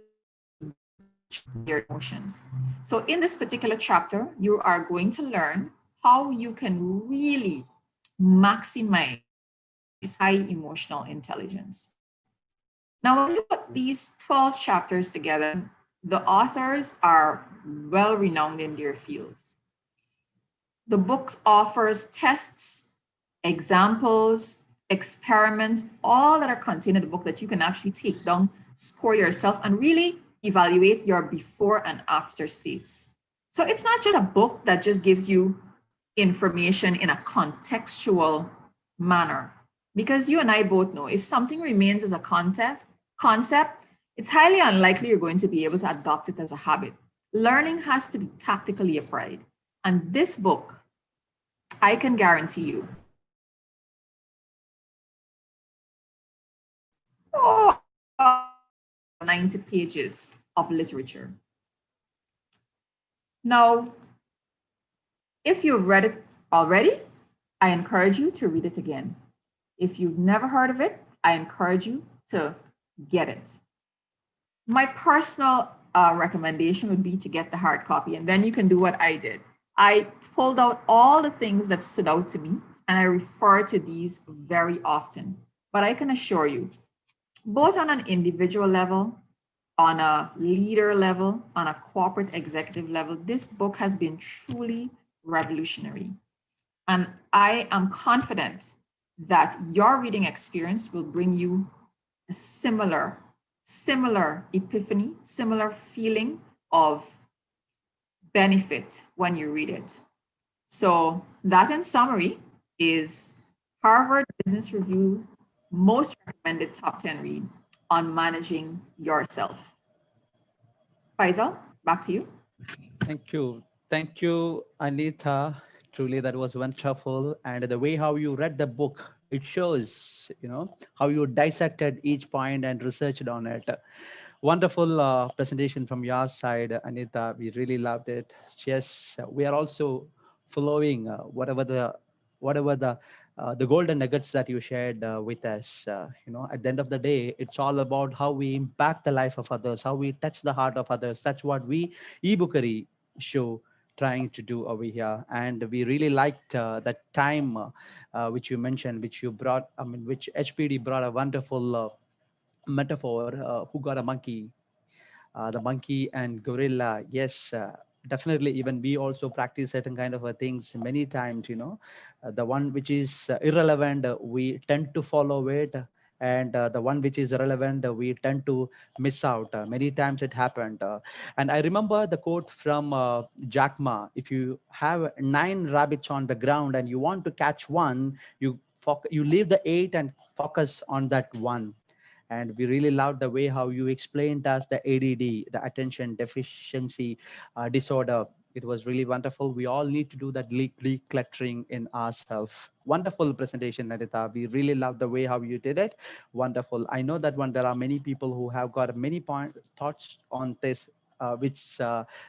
their emotions. So in this particular chapter, you are going to learn how you can really maximize high emotional intelligence. Now, when you put these 12 chapters together, the authors are well renowned in their fields. The book offers tests, examples, experiments, all that are contained in the book that you can actually take down, score yourself, and really evaluate your before and after states. So it's not just a book that just gives you information in a contextual manner, because you and I both know if something remains as a concept, it's highly unlikely you're going to be able to adopt it as a habit. Learning has to be tactically applied. And this book, I can guarantee you, 90 pages of literature. Now, if you've read it already, I encourage you to read it again. If you've never heard of it, I encourage you to get it. My personal recommendation would be to get the hard copy, and then you can do what I did. I pulled out all the things that stood out to me, and I refer to these very often. But I can assure you, both on an individual level, on a leader level, on a corporate executive level, this book has been truly revolutionary. And I am confident that your reading experience will bring you a similar epiphany, similar feeling of benefit when you read it. So that, in summary, is Harvard Business Review most recommended top 10 read on managing yourself. Faisal, back to you. Thank you. Thank you, Anita. Truly, that was wonderful. And the way how you read the book It shows, how you dissected each point and researched on it. Wonderful presentation from your side, Anita. We really loved it. Yes, we are also following whatever the golden nuggets that you shared with us. At the end of the day, it's all about how we impact the life of others, how we touch the heart of others. That's what we eBookery show trying to do over here, and we really liked that time which you mentioned, which you brought. I mean, which HPD brought a wonderful metaphor. Who got a monkey? The monkey and gorilla. Yes, definitely. Even we also practice certain kind of things many times. The one which is irrelevant, we tend to follow it, and the one which is relevant, we tend to miss out. Many times it happened. And I remember the quote from Jack Ma: "If you have 9 rabbits on the ground and you want to catch one, you leave the 8 and focus on that one." And we really loved the way how you explained us the ADD, the attention deficiency disorder. It was really wonderful. We all need to do that decluttering in ourselves. Wonderful presentation, Nadita. We really love the way how you did it. Wonderful. I know that there are many people who have got many thoughts on this, which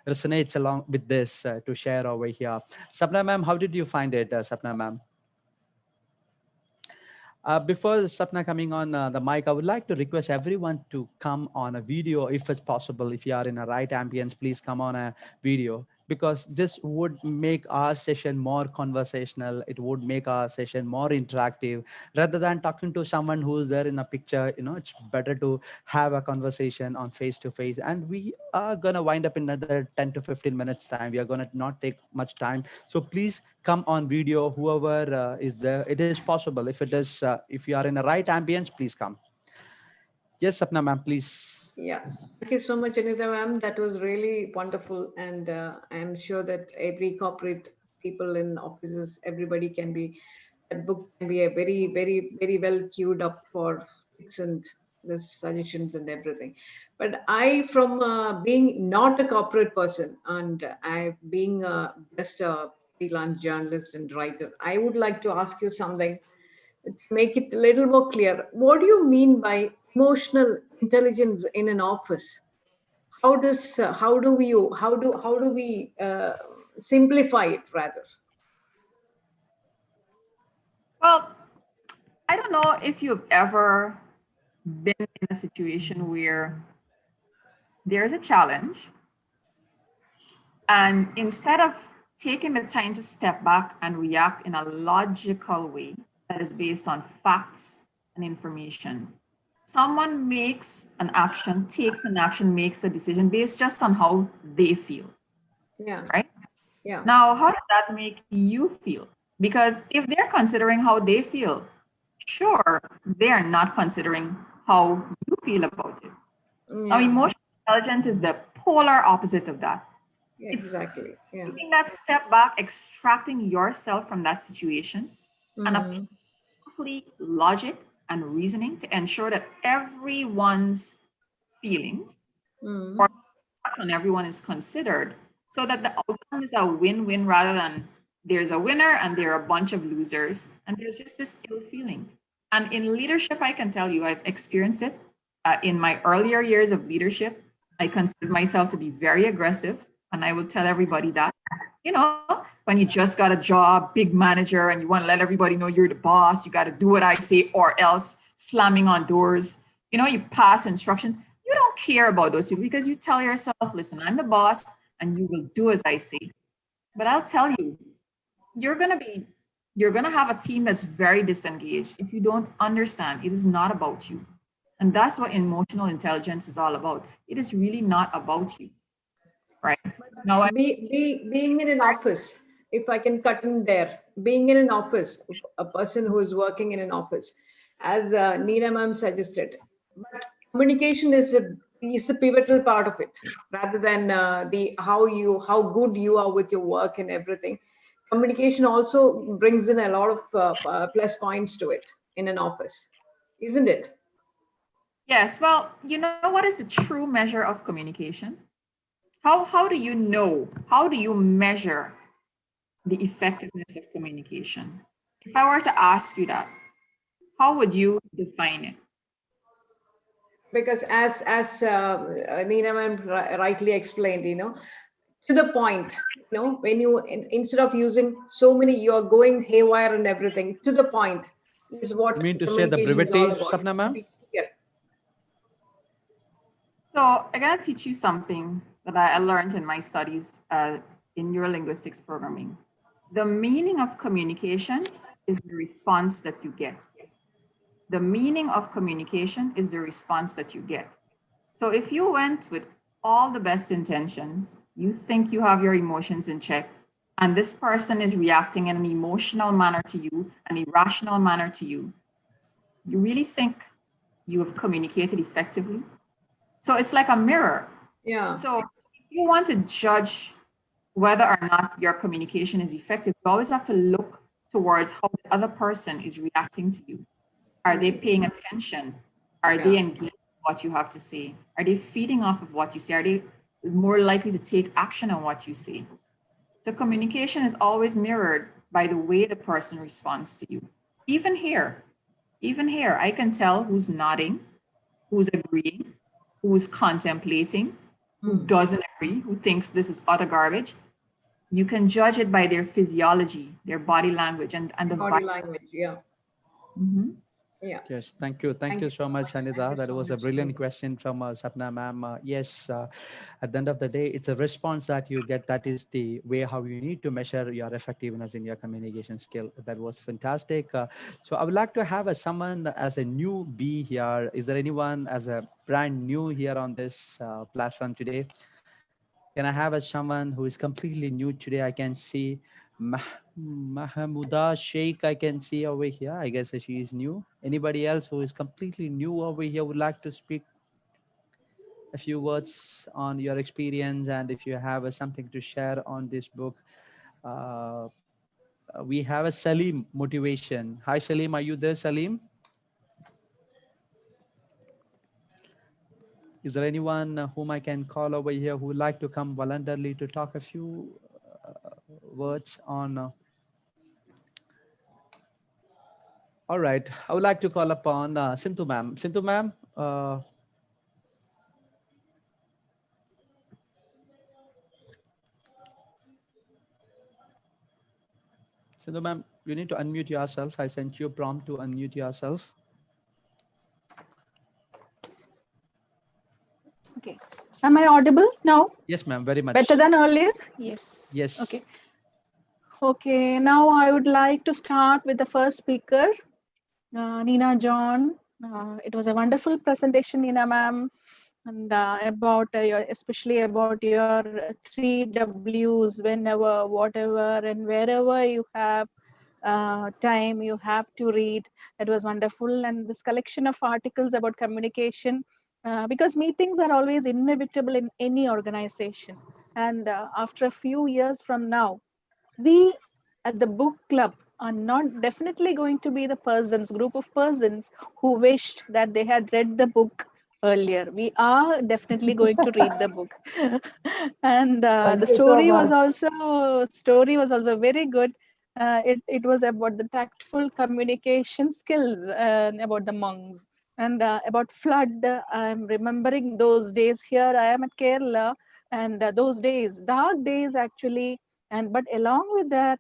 resonates along with this to share over here. Sapna ma'am, how did you find it, Sapna ma'am? Before Sapna coming on the mic, I would like to request everyone to come on a video if it's possible. If you are in a right ambience, please come on a video, because this would make our session more conversational. It would make our session more interactive rather than talking to someone who's there in a picture. It's better to have a conversation on face to face. And we are going to wind up in another 10 to 15 minutes time. We are going to not take much time. So please come on video, whoever is there. It is possible. If you are in the right ambience, please come. Yes, Sapna ma'am, please. Yeah, thank you so much, Anita ma'am. That was really wonderful, and I'm sure that every corporate people in offices, everybody can be, that book can be a very, very, very well queued up for tips and the suggestions and everything. But I, from being not a corporate person and I being just a freelance journalist and writer, I would like to ask you something to make it a little more clear. What do you mean by emotional intelligence in an office? How do we simplify it rather? Well, I don't know if you've ever been in a situation where there's a challenge, and instead of taking the time to step back and react in a logical way that is based on facts and information, someone makes an action, takes an action, makes a decision based just on how they feel. Yeah. Right? Yeah. Now, how does that make you feel? Because if they're considering how they feel, sure, they are not considering how you feel about it. Now, Yeah. emotional intelligence is the polar opposite of that. Exactly. Yeah. Taking that step back, extracting yourself from that situation, and applying complete logic and reasoning to ensure that everyone's feelings or on everyone is considered, so that the outcome is a win-win rather than there's a winner and there are a bunch of losers and there's just this ill feeling. And in leadership, I can tell you, I've experienced it. In my earlier years of leadership, I considered myself to be very aggressive, and I would tell everybody that, when you just got a job, big manager, and you want to let everybody know you're the boss, you got to do what I say or else, slamming on doors, you pass instructions. You don't care about those people because you tell yourself, listen, I'm the boss and you will do as I say. But I'll tell you, you're going to have a team that's very disengaged if you don't understand it is not about you. And that's what emotional intelligence is all about. It is really not about you. Right. Now, being in an office, if I can cut in there, being in an office, a person who is working in an office, as Neena ma'am suggested, but communication is the pivotal part of it, rather than how good you are with your work and everything. Communication also brings in a lot of plus points to it in an office, isn't it? Yes. Well, what is the true measure of communication? How do you know? How do you measure the effectiveness of communication? If I were to ask you that, how would you define it? Because as Neena ma'am rightly explained, to the point, when you instead of using so many, you're going haywire and everything. To the point is what You mean to say the communication is brevity, all about. Sapna ma'am? Yeah. So I gotta teach you something that I learned in my studies in neurolinguistics programming. The meaning of communication is the response that you get. The meaning of communication is the response that you get. So if you went with all the best intentions, you think you have your emotions in check, and this person is reacting in an emotional manner to you, an irrational manner to you, you really think you have communicated effectively? So it's like a mirror. Yeah. So if you want to judge whether or not your communication is effective, you always have to look towards how the other person is reacting to you. Are they paying attention? Are they engaged in what you have to say? Are they feeding off of what you say? Are they more likely to take action on what you say? So communication is always mirrored by the way the person responds to you. Even here, I can tell who's nodding, who's agreeing, who's contemplating, who doesn't agree, who thinks this is utter garbage. You can judge it by their physiology, their body language, and the Body language. Yeah. Mhm. Yeah. Yes, thank you. Thank you so much, Thank Anita. you That so was a much. brilliant question from Sapna ma'am. Yes, at the end of the day, it's a response that you get. That is the way how you need to measure your effectiveness in your communication skill. That was fantastic. So I would like to have someone as a newbie here. Is there anyone as a brand new here on this platform today? Can I have someone who is completely new today? I can see Mahmuda Sheikh. I can see over here. I guess she is new. Anybody else who is completely new over here would like to speak a few words on your experience, and if you have something to share on this book. Uh, we have a Salim motivation. Hi Salim, are you there, Salim? Is there anyone whom I can call over here who would like to come voluntarily to talk a few words on all right, I would like to call upon Sindhu ma'am. Sindhu ma'am, Sindhu ma'am, you need to unmute yourself. I sent you a prompt to unmute yourself. Okay. Am I audible now? Yes, ma'am, very much. Better than earlier? Yes. Yes. Okay. Okay. Now I would like to start with the first speaker, Nina John. It was a wonderful presentation, Nina ma'am, and about especially about your 3 Ws, whenever, whatever, and wherever you have time, you have to read. It was wonderful. And this collection of articles about communication, because meetings are always inevitable in any organization. And after a few years from now, we at the book club are not definitely going to be the group of persons who wished that they had read the book earlier. We are definitely going to read the book. And the story was also very good. It was about the tactful communication skills, about the monks, and about flood. I'm remembering those days. Here I am at Kerala, and those days, dark days actually. And but along with that,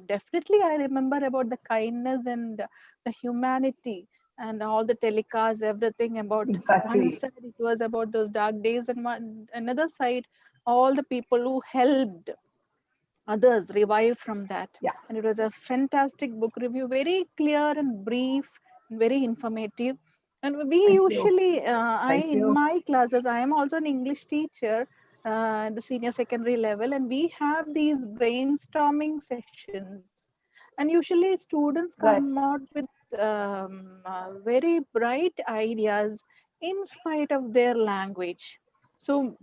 definitely I remember about the kindness and the humanity and all the telecasts, everything about one side it was about those dark days, and another side all the people who helped others revive from that. And it was a fantastic book review, very clear and brief and very informative. And we usually in my classes, I am also an English teacher at the senior secondary level, and we have these brainstorming sessions, and usually students come out with very bright ideas in spite of their language. So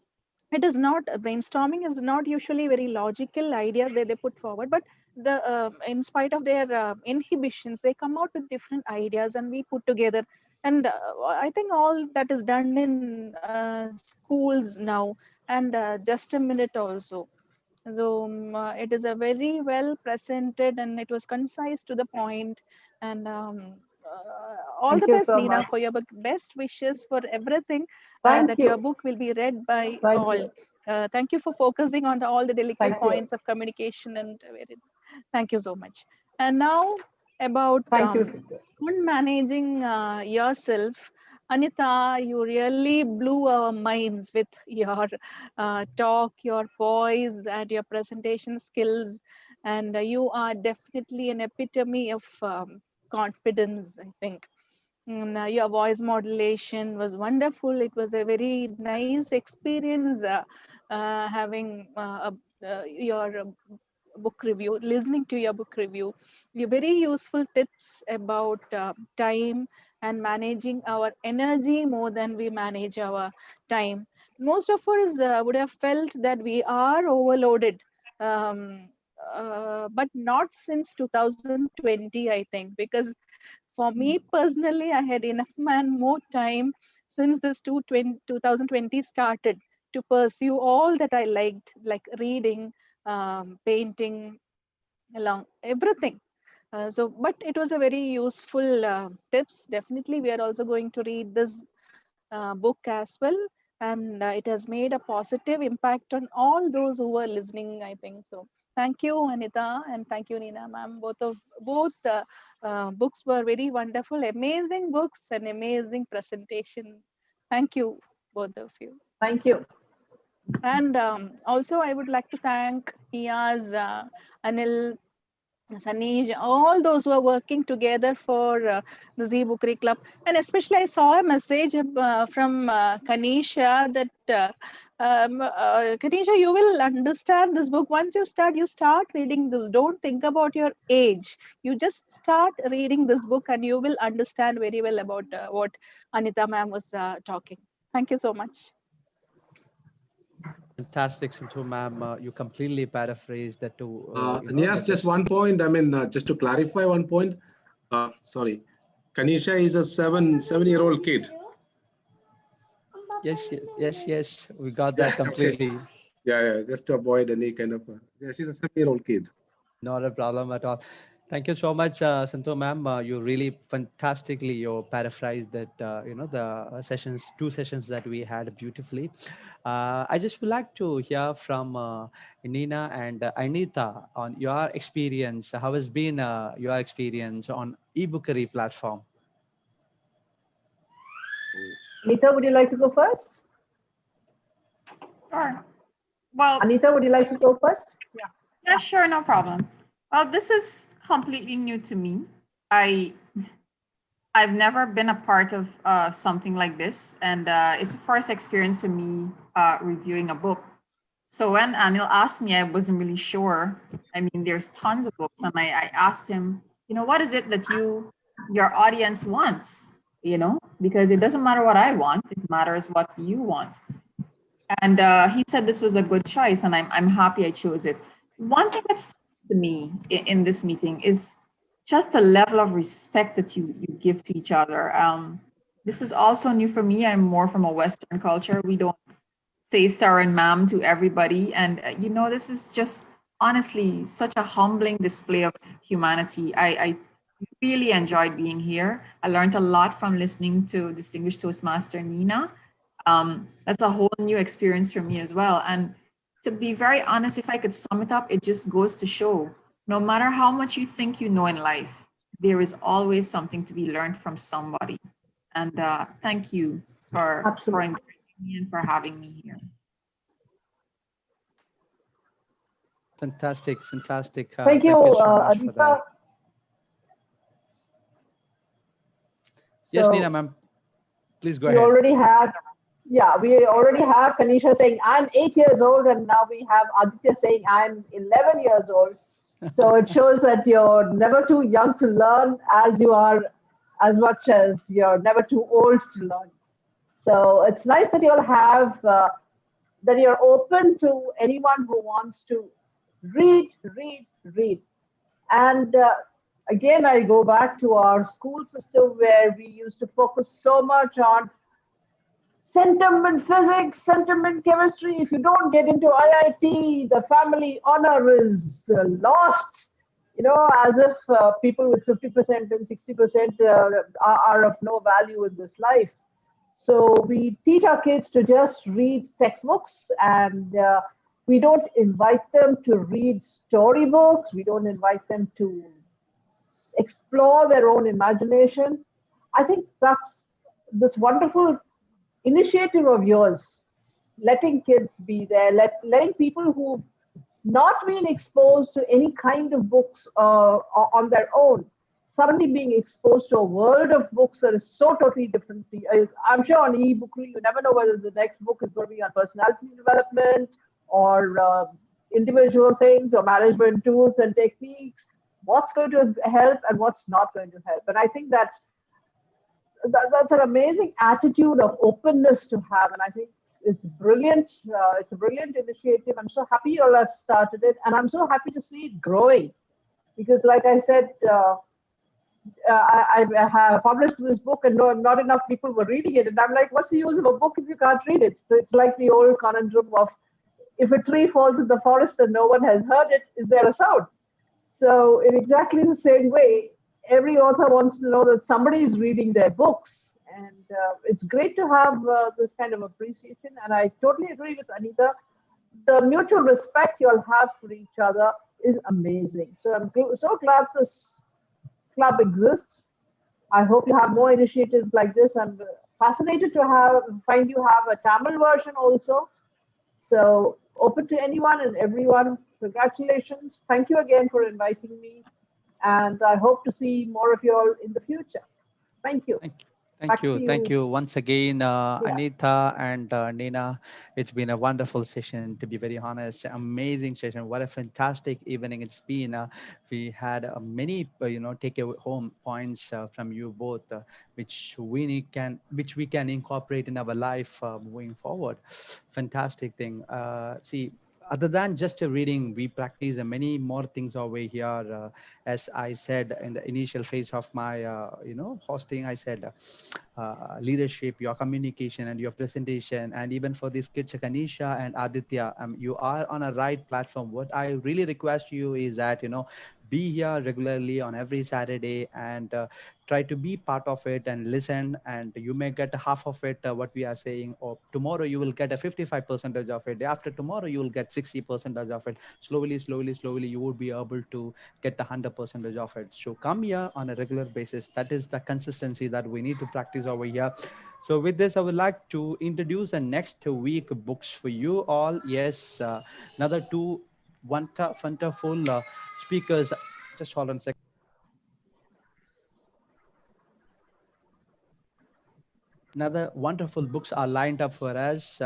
it is not, brainstorming is not usually very logical ideas that they put forward, but the in spite of their inhibitions, they come out with different ideas and we put together. And I think all that is done in schools now. And just a minute also. So it is a very well presented, and it was concise to the point. And all Thank the you best, so Nina, much. for your book. Best wishes for everything, Thank that you. your book will be read by Thank all. you. Thank you for focusing on all the delicate Thank you. points of communication and thank you so much. And now about Thank you. on managing yourself. Anita, you really blew our minds with your talk, your poise, and your presentation skills. And you are definitely an epitome of confidence, I think. Your voice modulation was wonderful. It was a very nice experience having your book review, listening to your book review. Your very useful tips about time and managing our energy more than we manage our time. Most of us would have felt that we are overloaded, um, but not since 2020, I think, because for me personally, I had enough more time since this 2020 started to pursue all that I liked, like reading, painting, along everything. But it was a very useful tips. Definitely, we are also going to read this book as well, and it has made a positive impact on all those who were listening, I think so. Thank you, Anita, and thank you, Nina ma'am. Both books were very wonderful, amazing books and amazing presentation. Thank you, both of you. Thank you. And also I would like to thank Iyaz, Anil, Sanish, all those who are working together for the Z Bookery Club. And especially I saw a message from Kanisha that, Kanisha, you will understand this book. Once you start reading this. Don't think about your age. You just start reading this book and you will understand very well about what Anita ma'am was talking. Thank you so much. Fantastic, Sindhu ma'am. You completely paraphrased that to Yes, just one point. I mean, just to clarify one point. Sorry, Kanisha is a seven-year-old kid. Yes. We got that completely. Okay. Yeah. Just to avoid any kind of. Yeah, she's a 7-year-old kid. Not a problem at all. Thank you so much, Santo ma'am. You really fantastically you paraphrased that the sessions, 2 sessions that we had beautifully. I just would like to hear from Nina and Anita on your experience. How has been your experience on eBookery platform? Anita, would you like to go first? Sure. Well, Anita, would you like to go first? yeah, sure, no problem. Well, this is completely new to me. I've never been a part of something like this, and it's the first experience for me reviewing a book. So when Anil asked me, I wasn't really sure. I mean, there's tons of books, and I asked him, what is it that your audience wants? Because it doesn't matter what I want; it matters what you want. And he said this was a good choice, and I'm happy I chose it. One thing that's to me in this meeting is just a level of respect that you give to each other. This is also new for me. I'm more from a Western culture. We don't say sir and ma'am to everybody. And, this is just honestly such a humbling display of humanity. I really enjoyed being here. I learned a lot from listening to Distinguished Toastmaster Nina. That's a whole new experience for me as well. And to be very honest, if I could sum it up, it just goes to show, no matter how much you think you know in life, there is always something to be learned from somebody. And thank you for inviting me and for having me here. Fantastic. Thank you so much for Anita. that. Yes, Nina ma'am, please go ahead. We already have Kanisha saying, I'm 8 years old, and now we have Aditya saying, I'm 11 years old. So it shows that you're never too young to learn as you are, as much as you're never too old to learn. So it's nice that you'll have, that you're open to anyone who wants to read. And again, I go back to our school system where we used to focus so much on sentiment physics, sentiment chemistry. If you don't get into IIT, the family honor is lost. as if people with 50% and 60% are of no value in this life. So we teach our kids to just read textbooks, and we don't invite them to read storybooks. We don't invite them to explore their own imagination. I think that's this wonderful initiative of yours, letting kids be there, letting people who've not been exposed to any kind of books on their own, suddenly being exposed to a world of books that is so totally different. I'm sure on eBookery, you never know whether the next book is going to be on personality development or individual things or management tools and techniques. What's going to help and what's not going to help. And I think that's an amazing attitude of openness to have, and I think it's brilliant. It's a brilliant initiative. I'm so happy you all have started it, and I'm so happy to see it growing. Because, like I said, I have published this book, and not enough people were reading it. And I'm like, what's the use of a book if you can't read it? So it's like the old conundrum of, if a tree falls in the forest and no one has heard it, is there a sound? So in exactly the same way, every author wants to know that somebody is reading their books. And it's great to have this kind of appreciation. And I totally agree with Anita. The mutual respect you all have for each other is amazing. So I'm so glad this club exists. I hope you have more initiatives like this. I'm fascinated to find you have a Tamil version also. So open to anyone and everyone. Congratulations. Thank you again for inviting me. And I hope to see more of you all in the future. Thank you. Thank you once again, Yes. Anita and Nina. It's been a wonderful session, to be very honest. Amazing session. What a fantastic evening it's been. We had many, take home points from you both, which we can incorporate in our life moving forward. Fantastic thing. See, other than just a reading, we practice many more things over here. As I said in the initial phase of my, hosting, I said, leadership, your communication, and your presentation, and even for these kids, Kanisha and Aditya, you are on a right platform. What I really request you is that be here regularly on every Saturday and try to be part of it and listen, and you may get half of it what we are saying, or tomorrow you will get a 55% of it, after tomorrow you will get 60% of it. Slowly you would be able to get the 100% of it. So come here on a regular basis. That is the consistency that we need to practice over here. So with this, I would like to introduce the next week books for you all. Yes, another two wonderful speakers. Just hold on a second. Another wonderful books are lined up for us.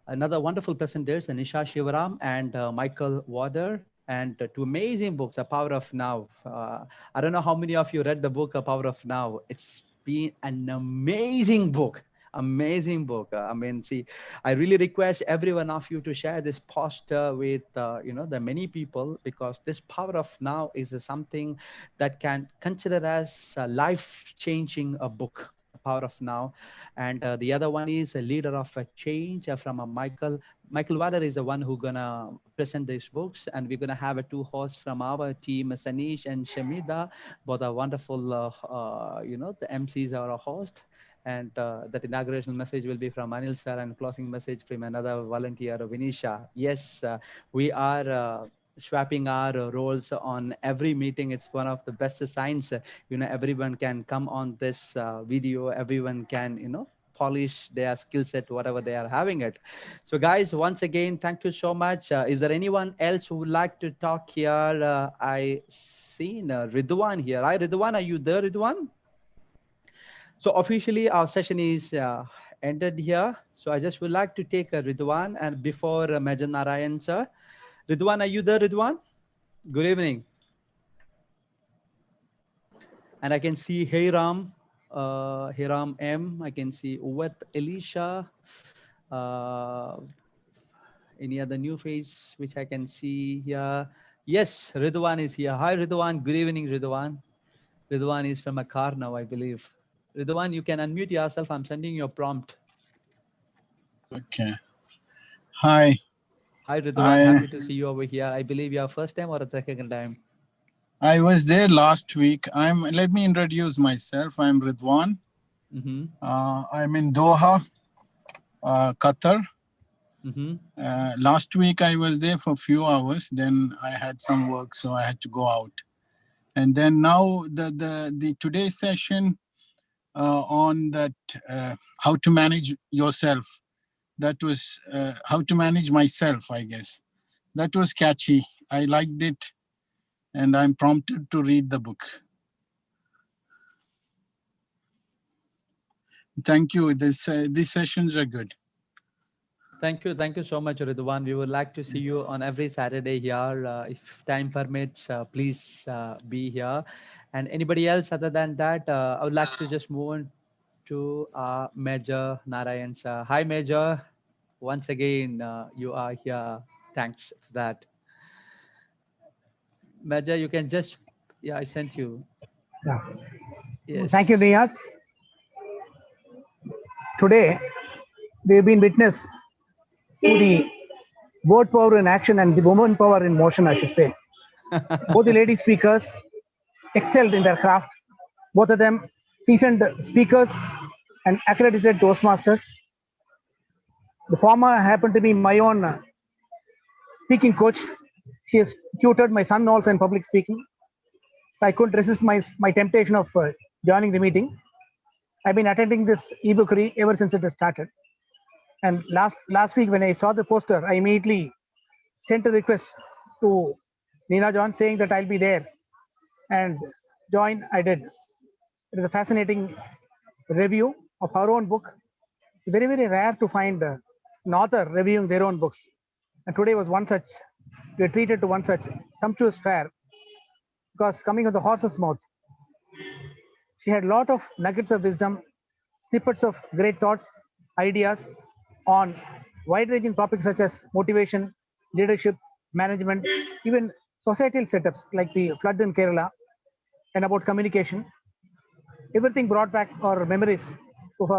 Another wonderful presenters, Nisha Shivaram and Michael Wader, and two amazing books, A Power of Now. I don't know how many of you read the book, A Power of Now. It's been an amazing book. Amazing book. I mean, see, I really request every one of you to share this post with, the many people, because this Power of Now is something that can consider as a life-changing book. Power of Now. And the other one is a Leader of a Change from Michael Wader is the one who gonna present these books, and we're gonna have two hosts from our team, Sanish and Shamida. Both are wonderful. The MCs are a host, and that inauguration message will be from Anil sir, and closing message from another volunteer, Vinisha. Yes, we are. Swapping our roles on every meeting. It's one of the best signs. Everyone can come on this video. Everyone can, polish their skill set, whatever they are having it. So guys, once again, thank you so much. Is there anyone else who would like to talk here? I seen Ridwan here. Hi, Ridwan. Are you there, Ridwan? So officially our session is ended here. So I just would like to take Ridwan, and before Majan Narayan, sir. Ridwan, are you there, Ridwan? Good evening. And I can see Hiram M. I can see Uwet Elisha. Any other new face which I can see here? Yes, Ridwan is here. Hi, Ridwan. Good evening, Ridwan. Ridwan is from a car now, I believe. Ridwan, you can unmute yourself. I'm sending you a prompt. Okay. Hi. Hi, Ridwan. Happy to see you over here. I believe your first time or a second time? I was there last week. Let me introduce myself. I'm Ridwan. Mm-hmm. I'm in Doha, Qatar. Mm-hmm. Last week I was there for a few hours. Then I had some work, so I had to go out. And then now the today's session on that how to manage yourself. That was how to manage myself, I guess. That was catchy. I liked it, and I'm prompted to read the book. Thank you. These sessions are good. Thank you so much, Ridwan. We would like to see you on every Saturday here. If time permits, please be here. And anybody else other than that, I would like to just move on to Major Narayan. Hi, Major. Once again, you are here. Thanks for that. Major, you can just, yeah, I sent you. Yeah. Yes. Thank you, Niyas. Today, we've been witness to the word power in action and the woman power in motion, I should say. Both the lady speakers excelled in their craft. Both of them seasoned speakers and accredited Toastmasters. The former happened to be my own speaking coach. She has tutored my son also in public speaking. So I couldn't resist my temptation of joining the meeting. I've been attending this e-bookery ever since it has started. And last week when I saw the poster, I immediately sent a request to Neena John saying that I'll be there and join. I did. It is a fascinating review of her own book. Very, very rare to find an author reviewing their own books. And today was one such, we were treated to one such sumptuous fare because coming from the horse's mouth, she had a lot of nuggets of wisdom, snippets of great thoughts, ideas on wide-ranging topics such as motivation, leadership, management, even societal setups like the flood in Kerala, and about communication. Everything brought back our memories of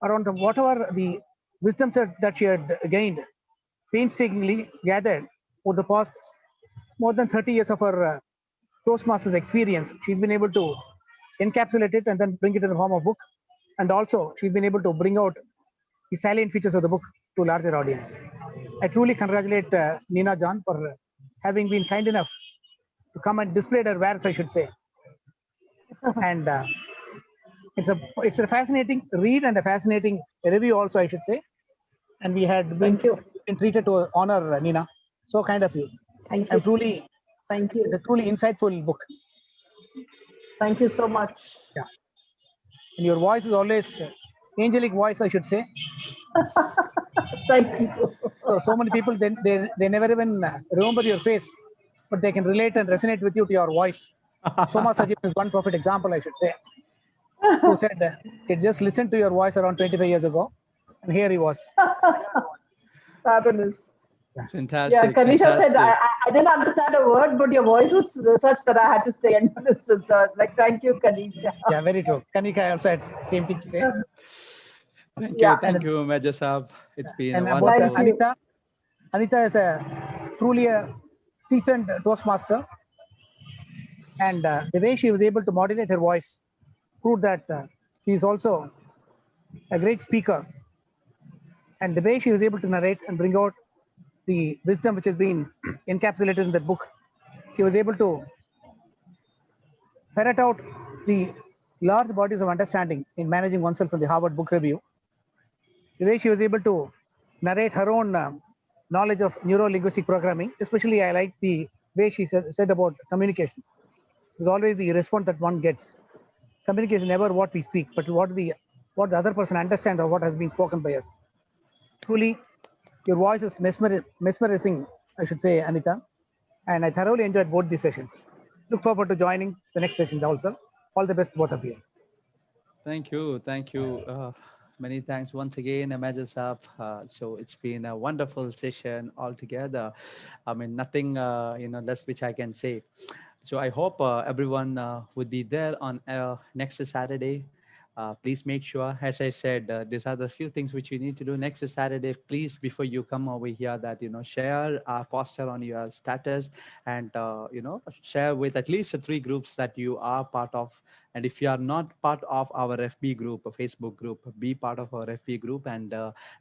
around whatever the wisdom set that she had gained, painstakingly gathered over the past more than 30 years of her Toastmasters experience. She's been able to encapsulate it and then bring it in the form of book. And also, she's been able to bring out the salient features of the book to a larger audience. I truly congratulate Neena John for having been kind enough to come and display her wares, I should say. And it's a fascinating read and a fascinating review also, I should say. And we had been treated to honor Neena. So kind of you. Thank I'm you. truly, Thank you. it's a truly insightful book. Thank you so much. Yeah. And your voice is always angelic voice, I should say. Thank you. So many people, they never even remember your face, but they can relate and resonate with you to your voice. Soma Sajid is one perfect example, I should say, who said he just listened to your voice around 25 years ago, and here he was. Fabulous. Fantastic. Yeah, Kanisha said, fantastic. I didn't understand a word, but your voice was such that I had to stay and listen. So, like, thank you, Kanisha. Yeah, very true. Kanika also had same thing to say. Thank you, Major Saab. It's been And a about wonderful. Anita is truly a seasoned Toastmaster, and the way she was able to modulate her voice proved that she is also a great speaker. And the way she was able to narrate and bring out the wisdom which has been encapsulated in that book, she was able to ferret out the large bodies of understanding in managing oneself from the Harvard Book Review. The way she was able to narrate her own knowledge of neuro-linguistic programming, especially I like the way she said about communication. There's always the response that one gets. Communication is never what we speak, but what the other person understands or what has been spoken by us. Truly, your voice is mesmerizing, I should say, Anita. And I thoroughly enjoyed both these sessions. Look forward to joining the next sessions also. All the best, both of you. Thank you. Many thanks once again, Major Saab. So it's been a wonderful session altogether. I mean, nothing, less which I can say. So I hope everyone would be there on next Saturday. Please make sure, as I said, these are the few things which you need to do next Saturday. Please, before you come over here, that share our poster on your status, and share with at least 3 groups that you are part of. And if you are not part of our FB group, a Facebook group, be part of our FB group, and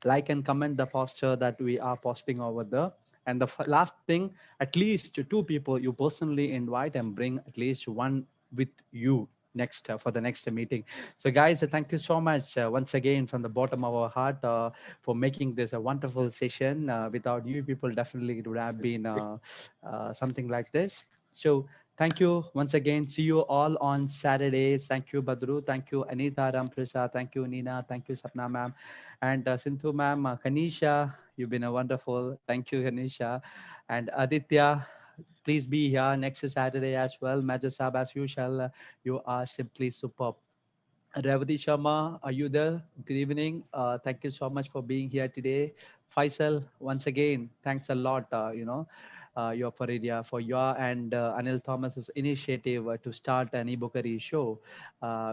like and comment the poster that we are posting over there. And the last thing, at least 2 people you personally invite and bring at least one with you next for the next meeting. So guys, thank you so much once again from the bottom of our heart for making this a wonderful session. Without you people, definitely it would have been something like this. So thank you once again. See you all on Saturdays. Thank you, Badru. Thank you, Anita, Ramprisa. Thank you, Nina. Thank you, Sapna ma'am. And Sindhu ma'am, Kanisha, you've been a wonderful. Thank you, Kanisha. And Aditya, please be here next Saturday as well. Major Saab, as usual, you are simply superb. Revati Sharma, are you there? Good evening. Thank you so much for being here today. Faisal, once again, thanks a lot. Your Faridia for your and Anil Thomas's initiative to start an Bookery show,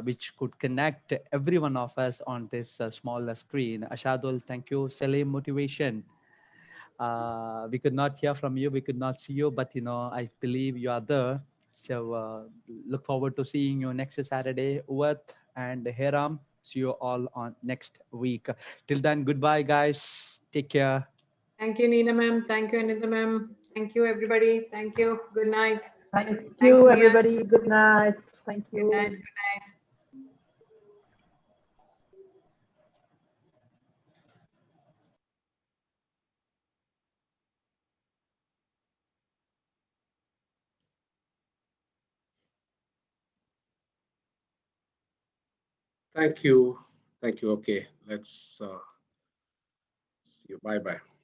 which could connect every one of us on this small screen. Ashadul, thank you. Salim, motivation. We could not hear from you, we could not see you, but I believe you are there. So look forward to seeing you next Saturday. Uwat and Heram, see you all on next week. Till then, goodbye, guys. Take care. Thank you, Nina ma'am. Thank you, Anita ma'am. Thank you, everybody. Thank you. Good night. Thank Thanks, you, Nia. everybody. Good night. Thank Good you. night. Good night. Thank you. Thank you. Okay, let's see you. Bye bye.